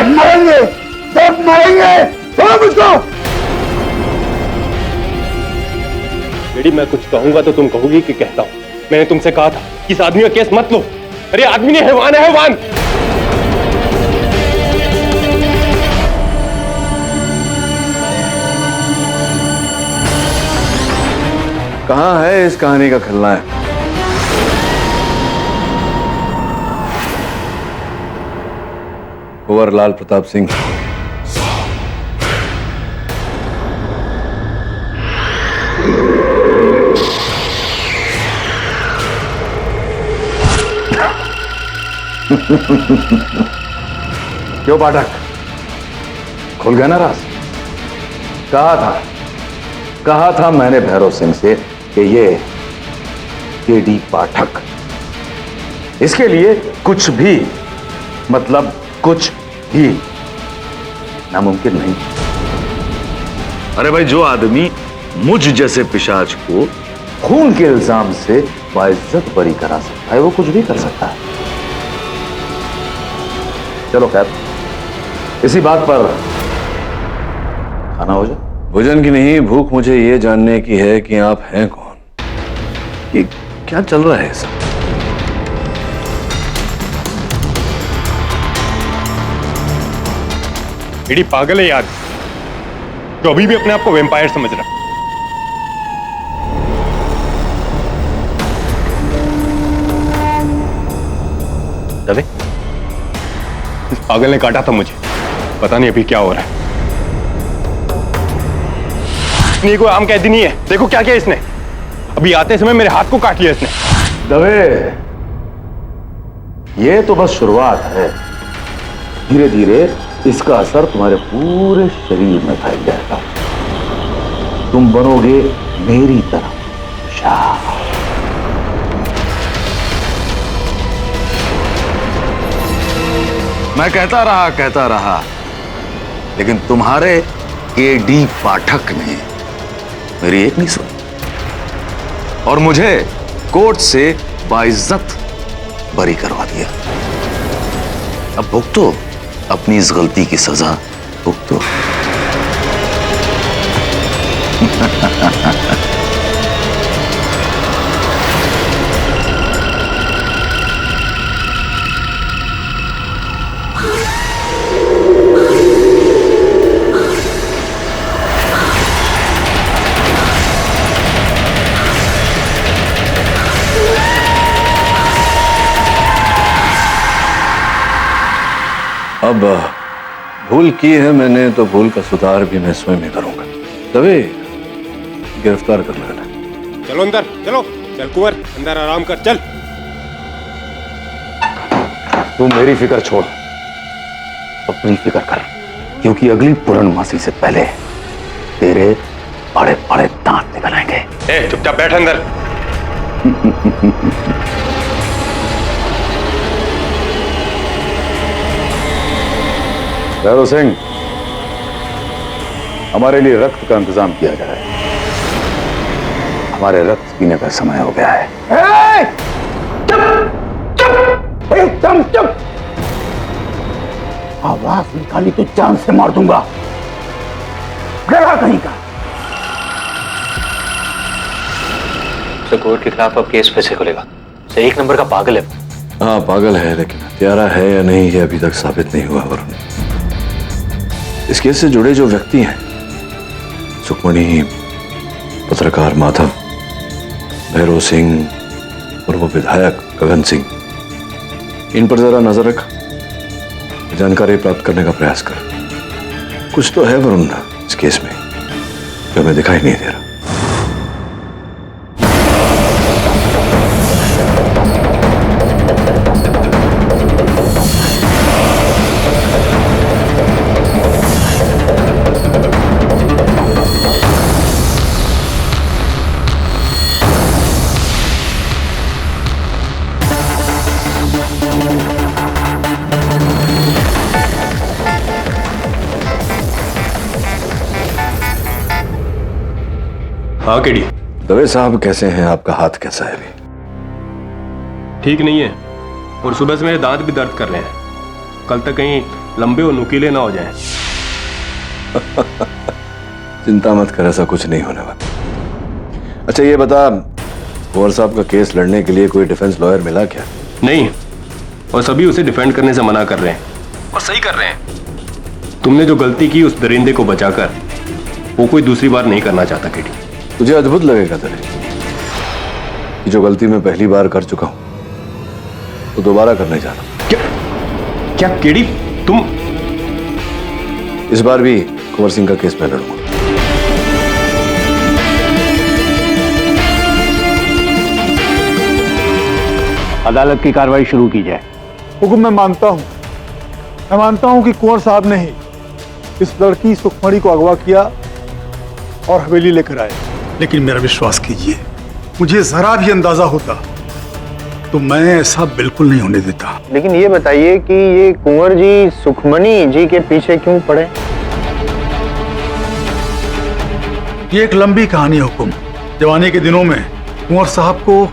मरेंगे, सब मरेंगे। मुझको बेटी, मैं कुछ कहूंगा तो तुम कहोगी कि कहता हूं। मैंने तुमसे कहा था कि इस आदमी का केस मत लो। अरे आदमी ने हैवान है, हैवान। कहां है इस कहानी का खलनायक? कुंवर लाल प्रताप सिंह। क्यों पाठक, खुल गया ना राज? कहा था मैंने भैरव सिंह से कि ये केडी पाठक, इसके लिए कुछ भी, मतलब कुछ भी नामुमकिन नहीं। अरे भाई, जो आदमी मुझ जैसे पिशाच को खून के इल्जाम से बाइज्जत बरी करा सकता है, वो कुछ भी कर सकता है। चलो खैर, इसी बात पर खाना हो जाए। भोजन की नहीं, भूख मुझे ये जानने की है कि आप हैं कौन, ये क्या चल रहा है सब? केडी पागल है यार, जो अभी भी अपने आप को वेम्पायर समझ रहा है। दवे, इस पागल ने काटा था मुझे, पता नहीं अभी क्या हो रहा है। नहीं, कोई आम कैदी नहीं है। देखो क्या किया इसने, अभी आते समय मेरे हाथ को काट लिया इसने। दवे, ये तो बस शुरुआत है, धीरे धीरे इसका असर तुम्हारे पूरे शरीर में फैल जाएगा। तुम बनोगे मेरी तरह शाह। मैं कहता रहा, लेकिन तुम्हारे केडी पाठक ने मेरी एक नहीं सुनी और मुझे कोर्ट से बाइज्जत बरी करवा दिया। अब भुगतो अपनी इस गलती की सजा, भुगतो। अब भूल की है मैंने, तो भूल का सुधार भी मैं स्वयं ही करूंगा। तभी गिरफ्तार कर लेना। चलो अंदर, चलो चल कुंवर, अंदर आराम कर, चल। तू मेरी फिक्र छोड़, अपनी फिक्र कर, क्योंकि अगली पूर्णमासी से पहले तेरे बड़े बड़े दांत निकल आएंगे। चुपचाप बैठ अंदर। भैरव सिंह, हमारे लिए रक्त का इंतजाम किया जाए। हमारे रक्त पीने का समय हो गया है। चुप, एकदम चुप। आवाज निकाली तो जान से मार दूंगा, डरा कहीं का। कोर्ट के खिलाफ अब केस कैसे खुलेगा? एक नंबर का पागल है। हाँ पागल है, लेकिन हत्यारा है या नहीं ये अभी तक साबित नहीं हुआ। वरुण, इस केस से जुड़े जो व्यक्ति हैं, सुखमणि, पत्रकार माधव, भैरव सिंह और वो विधायक गगन सिंह, इन पर जरा नजर रख, जानकारी प्राप्त करने का प्रयास कर। कुछ तो है वरुण इस केस में जो हमें दिखाई नहीं दे रहा। हाँ केडी। दवे साहब कैसे हैं? आपका हाथ कैसा है अभी? ठीक नहीं है, और सुबह से मेरे दांत भी दर्द कर रहे हैं। कल तक कहीं लंबे और नुकीले ना हो जाएं। चिंता मत कर, ऐसा कुछ नहीं होने वाला। अच्छा ये बता, कुंवर साहब का केस लड़ने के लिए कोई डिफेंस लॉयर मिला क्या? नहीं, और सभी उसे डिफेंड करने से मना कर रहे हैं, और सही कर रहे हैं। तुमने जो गलती की उस दरिंदे को बचाकर, वो कोई दूसरी बार नहीं करना चाहता केडी। तुझे अद्भुत लगेगा दरे, कि जो गलती मैं पहली बार कर चुका हूं तो दोबारा करने जा रहा हूं। क्या केडी तुम? इस बार भी कुंवर सिंह का केस मैं लड़ूंगा। अदालत की कार्रवाई शुरू की जाए। हुक्म मैं मानता हूं कि कुंवर साहब ने ही इस लड़की सुखमणि को अगवा किया और हवेली लेकर आए, लेकिन मेरा विश्वास कीजिए, मुझे जरा भी अंदाजा होता तो मैं ऐसा बिल्कुल नहीं होने देता। लेकिन ये बताइए कि ये कुंवर जी सुखमणि जी के पीछे क्यों पड़े? ये एक लंबी कहानी है हुकुम। जवानी के दिनों में कुंवर साहब को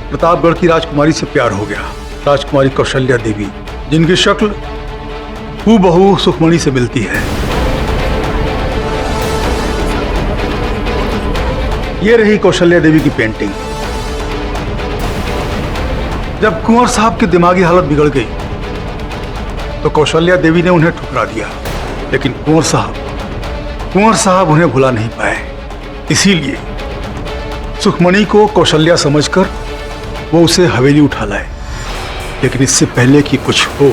प्रतापगढ़ की राजकुमारी से प्यार हो गया, राजकुमारी कौशल्या देवी, जिनकी शक्ल हूबहू सुखमणि से मिलती है। ये रही कौशल्या देवी की पेंटिंग। जब कुंवर साहब की दिमागी हालत बिगड़ गई तो कौशल्या देवी ने उन्हें ठुकरा दिया, लेकिन कुंवर साहब उन्हें भुला नहीं पाए। इसीलिए सुखमणि को कौशल्या समझकर वो उसे हवेली उठा लाए, लेकिन इससे पहले कि कुछ हो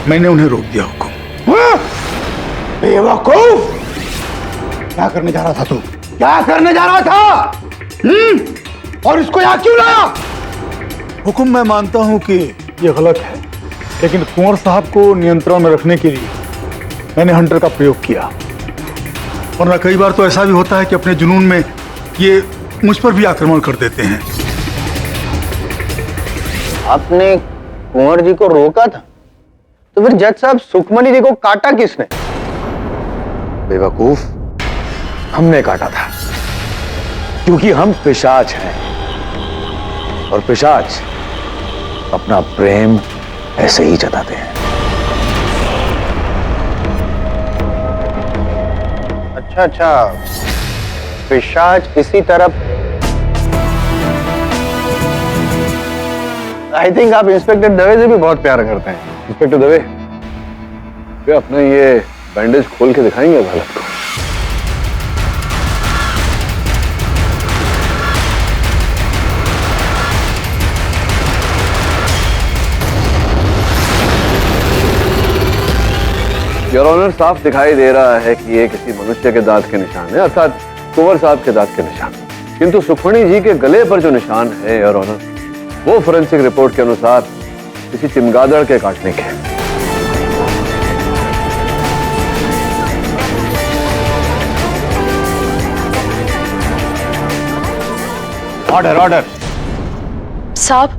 मैंने उन्हें रोक दिया। हुकुम। बेवकूफ! क्या करने जा रहा था तू? क्या करने जा रहा था? और इसको यहां क्यों लाया? हुकुम मैं मानता हूं कि ये गलत है, लेकिन कुंवर साहब को नियंत्रण में रखने के लिए मैंने हंटर का प्रयोग किया, वरना कई बार तो ऐसा भी होता है कि अपने जुनून में ये मुझ पर भी आक्रमण कर देते हैं। आपने कुंवर जी को रोका था, तो फिर जज साहब सुखमणि जी को काटा किसने? बेवकूफ, हमने काटा था, क्योंकि हम पिशाच हैं और पिशाच अपना प्रेम ऐसे ही जताते हैं। अच्छा, पिशाच इसी तरफ। आई थिंक आप इंस्पेक्टर दवे से भी बहुत प्यार करते हैं। इंस्पेक्टर दवे, क्या अपना ये बैंडेज खोल के दिखाएंगे अदालत को? योर ऑनर, साफ दिखाई दे रहा है कि ये किसी मनुष्य के दांत के निशान है, अर्थात कुंवर साहब के दांत के निशान। किंतु सुखमणि जी के गले पर जो निशान है योर ऑनर, वो फोरेंसिक रिपोर्ट के अनुसार किसी चमगादड़ के काटने के। ऑर्डर। साहब,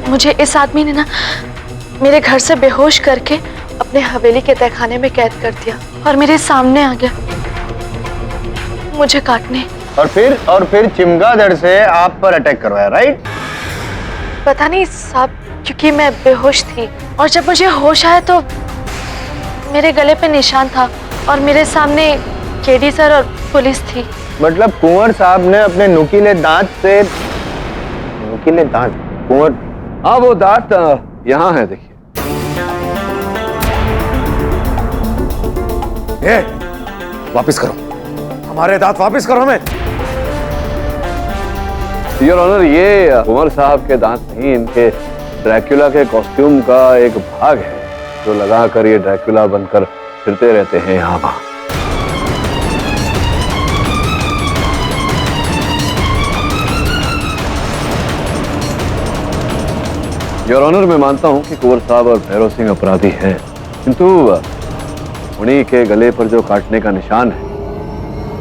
मुझे इस आदमी ने ना मेरे घर से बेहोश करके अपने हवेली के तहखाने में कैद कर दिया और मेरे सामने आ गया मुझे काटने। और फिर चिमगादड़ से आप पर अटैक करवाया, राइट? पता नहीं साहब, क्योंकि मैं बेहोश थी और जब मुझे होश आया तो मेरे गले पे निशान था और मेरे सामने केडी सर और पुलिस थी। मतलब कुंवर साहब ने अपने नुकीले दांत से कुंवर? हाँ, वो दांत यहाँ है, देखिए। वापिस करो हमारे दांत, वापिस करो हमें। योर ऑनर, ये कुंवर साहब के दांत नहीं, इनके ड्रैक्युला के कॉस्ट्यूम का एक भाग है जो लगाकर ये ड्रैक्युला बनकर फिरते रहते हैं यहाँ वहाँ। योर ऑनर, मैं मानता हूं कि कुंवर साहब और भैरव सिंह अपराधी हैं, किंतु उन्हीं के गले पर जो काटने का निशान है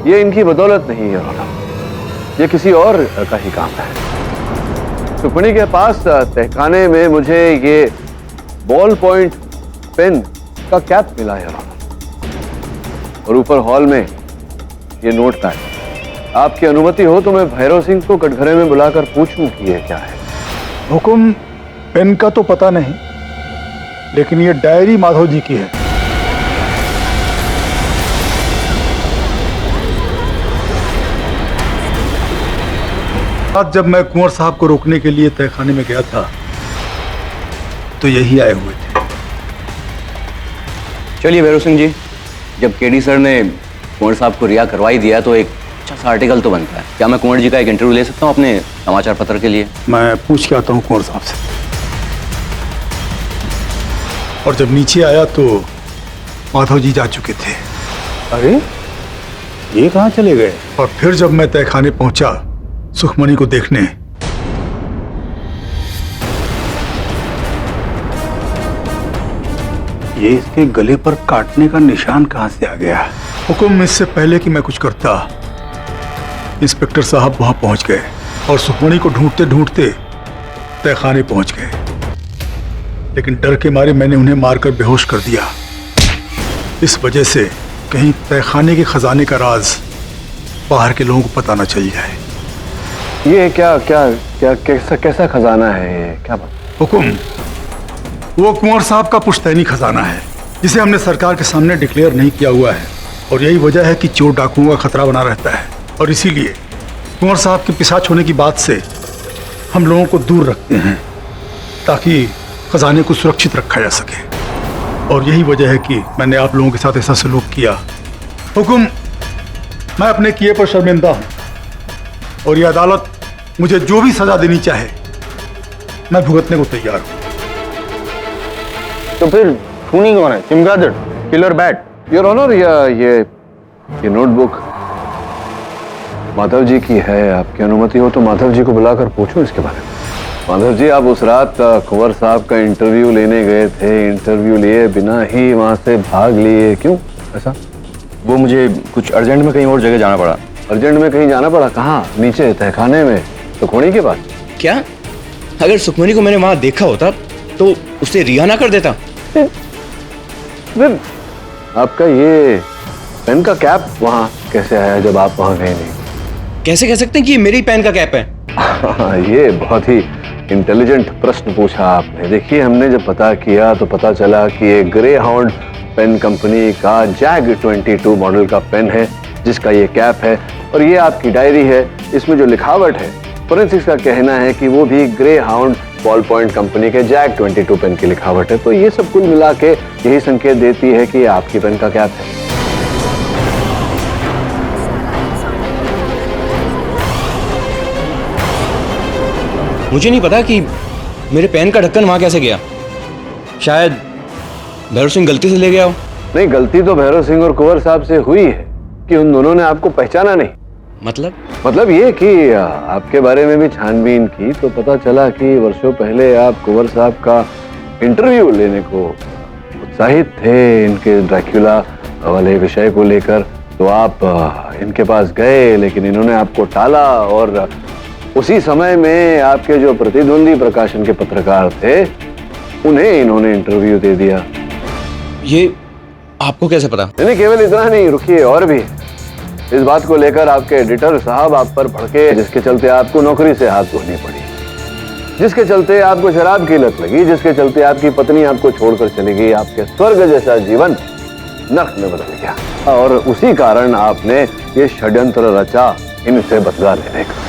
ये इनकी बदौलत नहीं है योर ऑनर, ये किसी और का ही काम है। सुखमणि के पास तहखाने में मुझे ये बॉल पॉइंट पेन का कैप मिला है योर ऑनर, और ऊपर हॉल में ये नोट पैड। आपकी अनुमति हो तो मैं भैरव सिंह को कटघरे में बुलाकर पूछूं कि ये क्या है। हुकुम, पेन का तो पता नहीं, लेकिन ये डायरी माधव जी की है। जब मैं कुंवर साहब को रोकने के लिए तहखाने में गया था तो यही आए हुए थे। चलिए भैरव सिंह जी, जब केडी सर ने कुंवर साहब को रिहा करवाई दिया तो एक अच्छा सा आर्टिकल तो बनता है। क्या मैं कुंवर जी का एक इंटरव्यू ले सकता हूँ अपने समाचार पत्र के लिए? मैं पूछ के आता हूँ कुंवर साहब से। और जब नीचे आया तो माधव जी जा चुके थे। अरे ये कहाँ चले गए? और फिर जब मैं तहखाने पहुंचा सुखमणि को देखने, ये इसके गले पर काटने का निशान कहां से आ गया? हुक्म इससे पहले कि मैं कुछ करता, इंस्पेक्टर साहब वहां पहुंच गए और सुखमणि को ढूंढते ढूंढते तहखाने पहुंच गए। लेकिन डर के मारे मैंने उन्हें मारकर बेहोश कर दिया, इस वजह से कहीं तहखाने के खजाने का राज बाहर के लोगों को पता न चल जाए। ये क्या क्या क्या कैसा कैसा खजाना है ये? क्या बात? हुकुम, वो कुंवर साहब का पुश्तैनी खजाना है जिसे हमने सरकार के सामने डिक्लेयर नहीं किया हुआ है, और यही वजह है कि चोर डाकुओं का खतरा बना रहता है। और इसीलिए कुंवर साहब के पिशाच होने की बात से हम लोगों को दूर रखते हैं ताकि खजाने को सुरक्षित रखा जा सके। और यही वजह है कि मैंने आप लोगों के साथ ऐसा सलूक किया। हुकुम, मैं अपने किए पर शर्मिंदा हूं और ये अदालत मुझे जो भी सजा देनी चाहे मैं भुगतने को तैयार हूं। तो फिर खूनी कौन है? चिमगादड़, किलर बैट? योर ऑनर, ये नोटबुक माधव जी की है। आपकी अनुमति हो तो माधव जी को बुलाकर पूछूं इसके बारे में। माधव जी, आप उस रात कुंवर साहब का इंटरव्यू लेने गए थे, इंटरव्यू लिए बिना ही वहां से भाग लिए, क्यों ऐसा? वो मुझे कुछ अर्जेंट में कहीं और जगह जाना पड़ा। अर्जेंट में कहीं जाना पड़ा? कहाँ? नीचे तहखाने में सुखमणि के पास? क्या? अगर सुखमणि को मैंने वहां देखा होता तो उसे रिहा ना कर देता। आपका ये पेन का कैप वहां कैसे आया जब आप वहां गए नहीं? कैसे कह सकते हैं कि ये मेरी पेन का कैप है? ये बहुत ही इंटेलिजेंट प्रश्न पूछा आपने। देखिए, हमने जब पता किया तो पता चला कि ये ग्रे हाउंड पेन कंपनी का जैग 22 मॉडल का पेन है जिसका ये कैप है, और ये आपकी डायरी है। इसमें जो लिखावट है, फोरेंसिक्स का कहना है कि वो भी grey hound ball point company के जैग 22 पेन की लिखावट है। तो ये सब कुल मिला के यही संकेत देती है कि ये आपकी पेन का कैप है। मुझे नहीं पता कि मेरे पेन का ढक्कन वहां कैसे गया। शायद भैरव सिंह गलती से ले गया हो। नहीं, गलती तो भैरव सिंह और कुंवर साहब से हुई है कि उन दोनों ने आपको पहचाना नहीं। मतलब ये कि आपके बारे में भी छानबीन की तो पता चला कि वर्षों पहले आप कुंवर साहब का इंटरव्यू लेने को उत्साहित थे इनके ड्रैक्युला वाले विषय को लेकर। तो आप इनके पास गए, लेकिन इन्होंने आपको टाला, और उसी समय में आपके जो प्रतिद्वंदी प्रकाशन के पत्रकार थे उन्हें इन्होंने इंटरव्यू दे दिया। ये आपको कैसे पता? नहीं, केवल इतना नहीं, रुकिए, और भी। इस बात को लेकर आपके एडिटर साहब आप पर भड़के, जिसके चलते आपको नौकरी से हाथ धोनी पड़ी, जिसके चलते आपको शराब की लत लगी, जिसके चलते आपकी पत्नी आपको छोड़कर चली गई। आपके स्वर्ग जैसा जीवन नर्क में बदल गया, और उसी कारण आपने ये षड्यंत्र रचा इनसे बदला लेने का।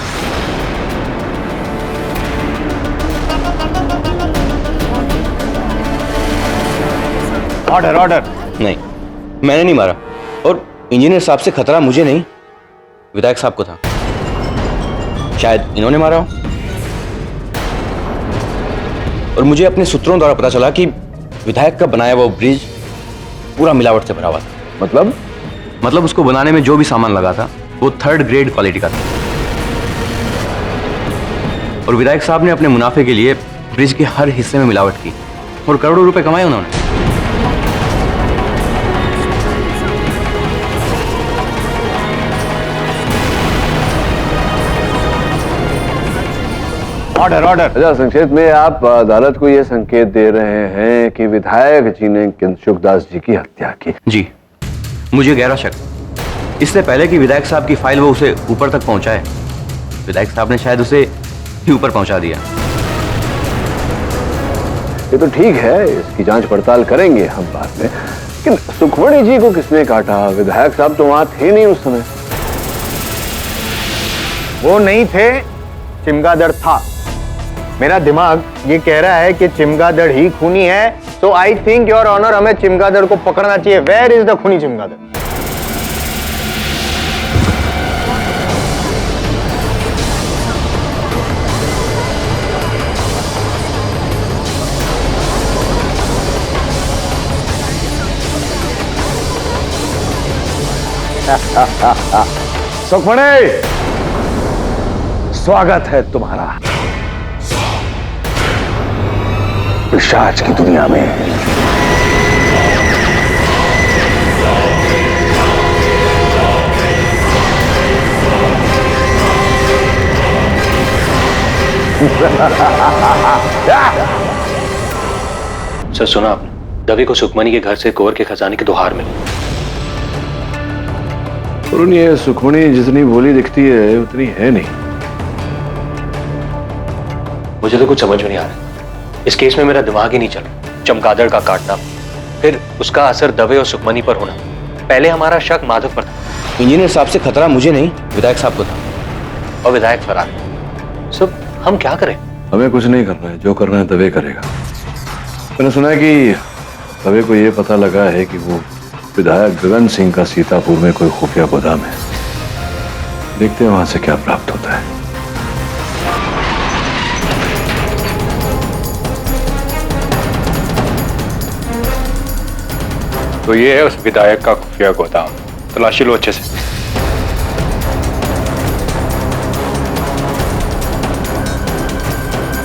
Order order. नहीं, मैंने नहीं मारा, और इंजीनियर साहब से खतरा मुझे नहीं, विधायक साहब को था। शायद इन्होंने मारा हो। और मुझे अपने सूत्रों द्वारा पता चला कि विधायक का बनाया वो ब्रिज पूरा मिलावट से भरा हुआ था। मतलब उसको बनाने में जो भी सामान लगा था वो 3rd ग्रेड क्वालिटी का था, और विधायक साहब ने अपने मुनाफे के लिए ब्रिज के हर हिस्से में मिलावट की और करोड़ों रुपए कमाए उन्होंने। Order order. अच्छा, संक्षेप में आप अदालत को यह संकेत दे रहे हैं कि विधायक जी ने किंशुक दास जी की हत्या की? जी, मुझे गहरा शक, इससे पहले कि विधायक साहब की फाइल वो उसे ऊपर तक पहुंचाए, विधायक साहब ने शायद उसे ही ऊपर पहुंचा दिया। ये तो ठीक है, इसकी जांच पड़ताल करेंगे हम बाद में, लेकिन सुखमणि जी को किसने काटा? विधायक साहब तो वहां थे नहीं उस समय। वो नहीं थे, चिमगादड़ था। मेरा दिमाग ये कह रहा है कि चिमगादड़ ही खूनी है, तो आई थिंक योर ऑनर हमें चिमगादड़ को पकड़ना चाहिए। वेयर इज द खूनी चिमगादड़? सुखमणि, स्वागत है तुम्हारा पिशाच की दुनिया में। सर सुना आपने, दवे को सुखमणि के घर से कुंवर के खजाने की 2 हार मिली। वरुण, ये सुखमणि जितनी भोली दिखती है उतनी है नहीं। मुझे तो कुछ समझ में नहीं आ रहा। इस केस में मेरा दिमाग ही नहीं चल रहा। चमगादड़ का काटना, फिर उसका असर दवे और सुखमणि पर होना। पहले हमारा शक माधव पर था। इंजीनियर साहब से खतरा मुझे नहीं, विधायक साहब को था। और विधायक फरार। सब हम क्या करें? हमें कुछ नहीं करना है, जो करना है दवे करेगा। मैंने सुना है कि दवे को यह पता लगा है कि वो विधायक गगन सिंह का सीतापुर में कोई खुफिया गोदाम है। देखते हैं वहां से क्या प्राप्त होता है। तो ये है उस विधायक का खुफिया गोदाम। तलाशी लो अच्छे से।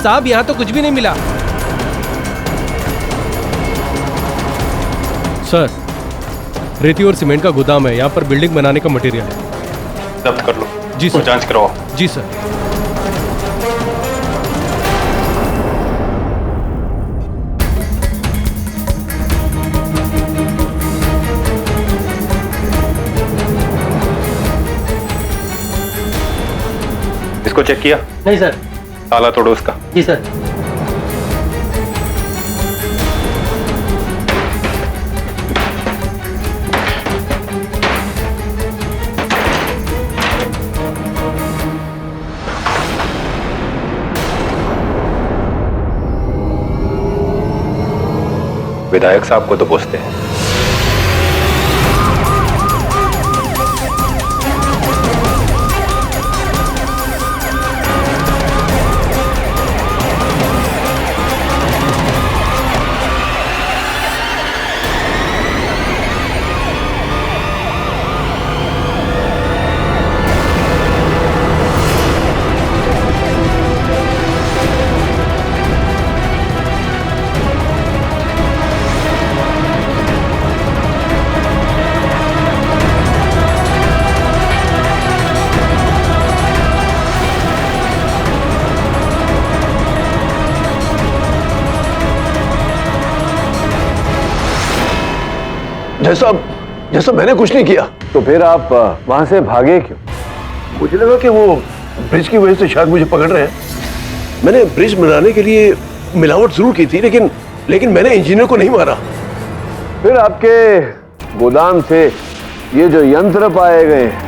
साहब यहाँ तो कुछ भी नहीं मिला। सर, रेती और सीमेंट का गोदाम है। यहाँ पर बिल्डिंग बनाने का मटेरियल है। जब्त कर लो। जी सर। जांच करवाओ। जी सर। इसको चेक किया? नहीं सर। ताला तोड़ो उसका। जी सर। विधायक साहब को तो पूछते हैं। जैसा मैंने कुछ नहीं किया। तो फिर आप वहां से भागे क्यों? मुझे लगा कि वो ब्रिज की वजह से शायद मुझे पकड़ रहे हैं। मैंने ब्रिज बनाने के लिए मिलावट जरूर की थी, लेकिन मैंने इंजीनियर को नहीं मारा। फिर आपके गोदाम से ये जो यंत्र पाए गए हैं,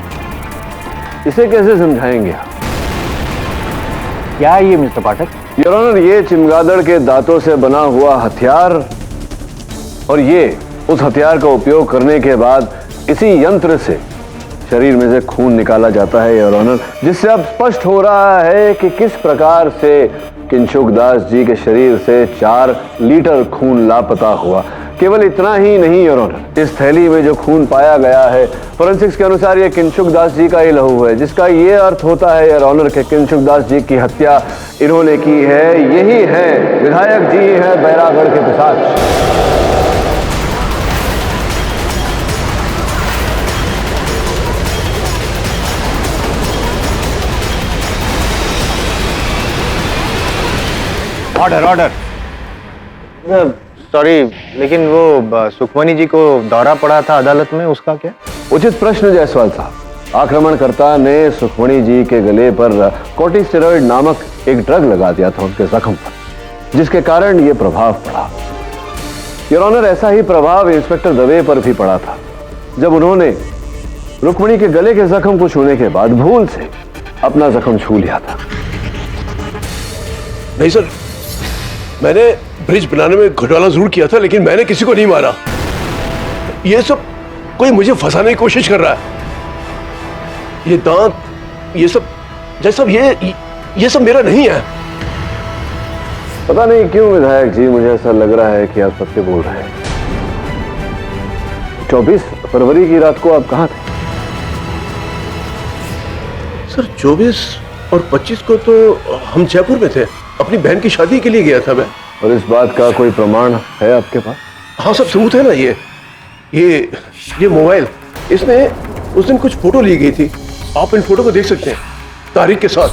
इसे कैसे समझाएंगे आप? क्या है ये मिस्टर पाठक? योर ऑनर, ये चमगादड़ के दांतों से बना हुआ हथियार, और ये उस हथियार का उपयोग करने के बाद इसी यंत्र से शरीर में से खून निकाला जाता है योर ऑनर, जिससे अब स्पष्ट हो रहा है कि किस प्रकार से किंशुक दास जी के शरीर से 4 लीटर खून लापता हुआ। केवल इतना ही नहीं योर ऑनर, इस थैली में जो खून पाया गया है, फोरेंसिक्स के अनुसार ये किंशुक दास जी का ही लहू है, जिसका ये अर्थ होता है योर ऑनर कि किंशुक दास जी की हत्या इन्होंने की है। यही है विधायक जी हैं बैरागढ़ के पिशाच। Order order. सॉरी, लेकिन वो सुखमणि जी को दौरा पड़ा था अदालत में, उसका क्या? उचित प्रश्न जायसवाल साहब। आक्रमणकर्ता ने सुखमणि जी के गले पर कॉर्टिस्टेरॉइड नामक एक ड्रग लगा दिया था उनके जख्म पर, जिसके कारण यह प्रभाव पड़ा। योर ऑनर, ऐसा ही प्रभाव इंस्पेक्टर दवे पर भी पड़ा था, जब उन्होंने रुक्मणी के गले के जख्म को छूने के बाद भूल से अपना जख्म छू लिया था। नहीं सर, मैंने ब्रिज बनाने में घोटाला जरूर किया था, लेकिन मैंने किसी को नहीं मारा। ये सब कोई मुझे फंसाने की कोशिश कर रहा है। ये दांत, ये सब जैसा ये सब मेरा नहीं है। पता नहीं क्यों विधायक जी, मुझे ऐसा लग रहा है कि आप सत्य बोल रहे हैं। 24 फरवरी की रात को आप कहां थे? सर 24 और 25 को तो हम जयपुर में थे, अपनी बहन की शादी के लिए गया था मैं। और इस बात का कोई प्रमाण है आपके पास? हाँ सब सबूत है ना। ये मोबाइल, इसमें उस दिन कुछ फोटो ली गई थी, आप इन फोटो को देख सकते हैं तारीख के साथ।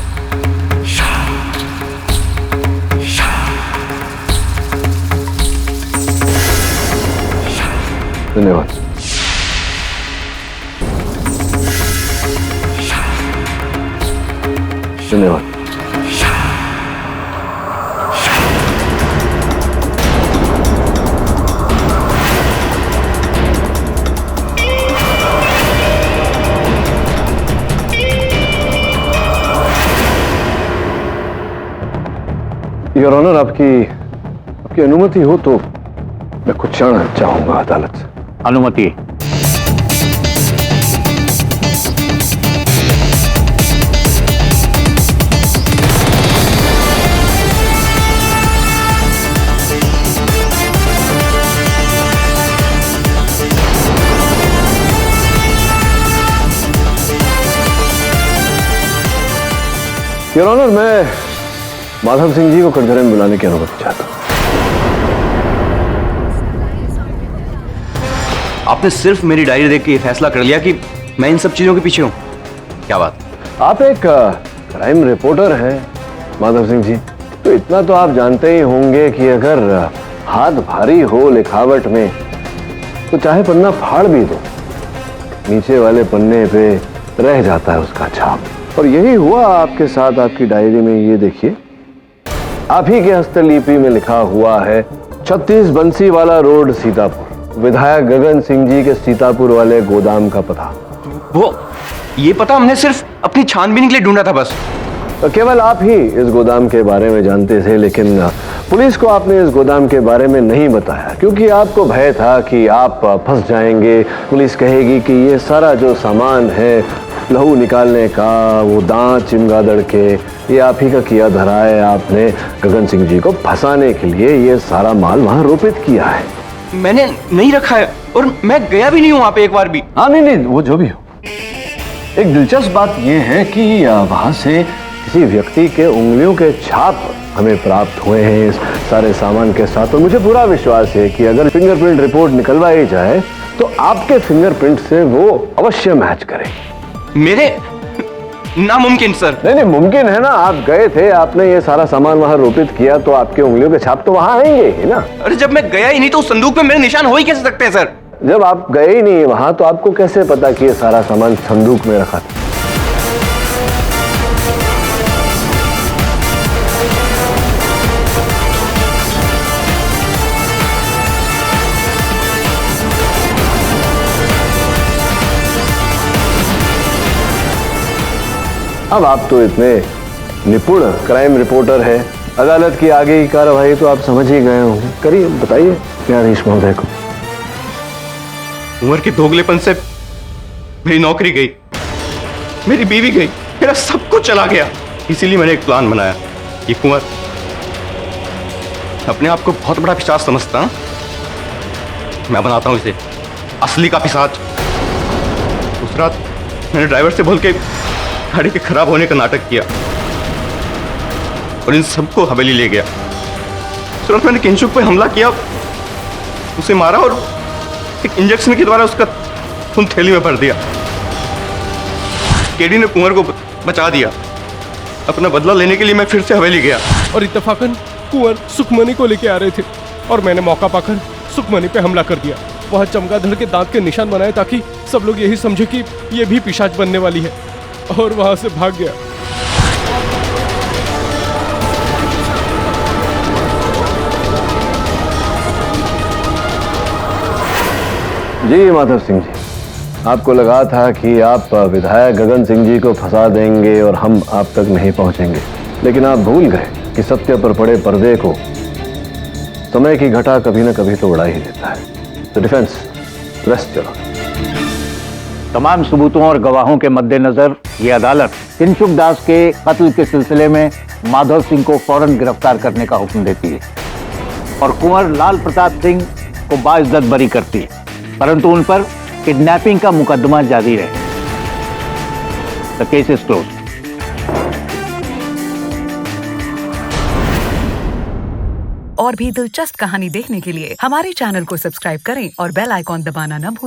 धन्यवाद। धन्यवाद। योर ऑनर, आपकी अनुमति हो तो मैं कुछ क्षण चाहूंगा अदालत से। अनुमति। योर ऑनर, मैं माधव सिंह जी को कटघरे में बुलाने की अनुमति चाहता हूं। आपने सिर्फ मेरी डायरी देख के ये फैसला कर लिया कि मैं इन सब चीजों के पीछे हूं? क्या बात? आप एक क्राइम रिपोर्टर हैं माधव सिंह जी, तो इतना तो आप जानते ही होंगे कि अगर हाथ भारी हो लिखावट में तो चाहे पन्ना फाड़ भी दो, नीचे वाले पन्ने पे रह जाता है उसका छाप। और यही हुआ आपके साथ। आपकी डायरी में ये देखिए, आप ही के हस्तलिपि में लिखा हुआ है 36 बंसीवाला रोड सीतापुर, विधायक गगन सिंह जी के सीतापुर वाले गोदाम का पता। वो ये पता हमने सिर्फ अपनी छानबीन के लिए ढूंढा था बस। तो केवल आप ही इस गोदाम के बारे में जानते थे, लेकिन पुलिस को आपने इस गोदाम के बारे में नहीं बताया, क्योंकि आपको भय था कि आप फंस जाएंगे। पुलिस कहेगी कि ये सारा जो सामान है लहू निकालने का, वो दांत चिमगादड़ के, ये आप ही का किया धरा है। आपने गगन सिंह जी को फंसाने के लिए ये सारा माल वहां रोपित किया है। मैंने नहीं रखा है और मैं गया भी नहीं हूं वहां पे एक बार भी। हाँ नहीं, वो जो भी हो, एक दिलचस्प बात यह है कि वहां से किसी व्यक्ति के उंगलियों के छाप हमें प्राप्त हुए हैं इस सारे सामान के साथ। और मुझे पूरा विश्वास है कि अगर फिंगरप्रिंट रिपोर्ट निकलवाई जाए तो आपके फिंगरप्रिंट से वो अवश्य मैच करेगी। मेरे नामुमकिन सर। नहीं, मुमकिन है ना। आप गए थे, आपने ये सारा सामान वहां रोपित किया, तो आपके उंगलियों के छाप तो वहां आएंगे ही ना। अरे जब मैं गया ही नहीं तो उस संदूक में मेरे निशान हो ही कैसे सकते हैं सर? जब आप गए ही नहीं वहां तो आपको कैसे पता कि ये सारा सामान संदूक में रखा था? अब आप तो इतने निपुण क्राइम रिपोर्टर हैं, अदालत की आगे की कार्रवाई तो आप समझ ही गए होंगे। करिए, बताइए न्यायाधीश महोदय को। उमर के दोगलेपन से मेरी नौकरी गई, मेरी बीवी गई, मेरा सब कुछ चला गया। इसीलिए मैंने एक प्लान बनाया। ये कुंवर अपने आप को बहुत बड़ा पिशाच समझता है, मैं बनाता हूं इसे असली का पिशाच। उस रात मैंने ड्राइवर से बोल के गाड़ी के खराब होने का नाटक किया और इन सबको हवेली ले गया। तुरंत मैंने किंचुक पे हमला किया, उसे मारा और एक इंजेक्शन के द्वारा उसका खून थैली में भर दिया। केडी ने कुंवर को बचा दिया। अपना बदला लेने के लिए मैं फिर से हवेली गया और इत्तेफाकन कुंवर सुखमनी को लेके आ रहे थे और मैंने मौका पाकर सुखमनी पे हमला कर दिया। वह चमगादड़ के दांत के निशान बनाए ताकि सब लोग यही समझे कि ये भी पिशाच बनने वाली है, और वहां से भाग गया। जी माधव सिंह जी, आपको लगा था कि आप विधायक गगन सिंह जी को फंसा देंगे और हम आप तक नहीं पहुंचेंगे, लेकिन आप भूल गए कि सत्य पर पड़े पर्दे को समय की घटा कभी न कभी तो उड़ा ही देता है। तो डिफेंस रेस्ट चलो। तमाम सबूतों और गवाहों के मद्देनजर ये अदालत किंचुक दास के कत्ल के सिलसिले में माधव सिंह को फौरन गिरफ्तार करने का हुक्म देती है और कुंवर लाल प्रताप सिंह को बाइज्जत बरी करती है, परंतु उन पर किडनैपिंग का मुकदमा जारी रहे। The case is close. और भी दिलचस्प कहानी देखने के लिए हमारे चैनल को सब्सक्राइब करें और बेल आइकॉन दबाना न भूलें।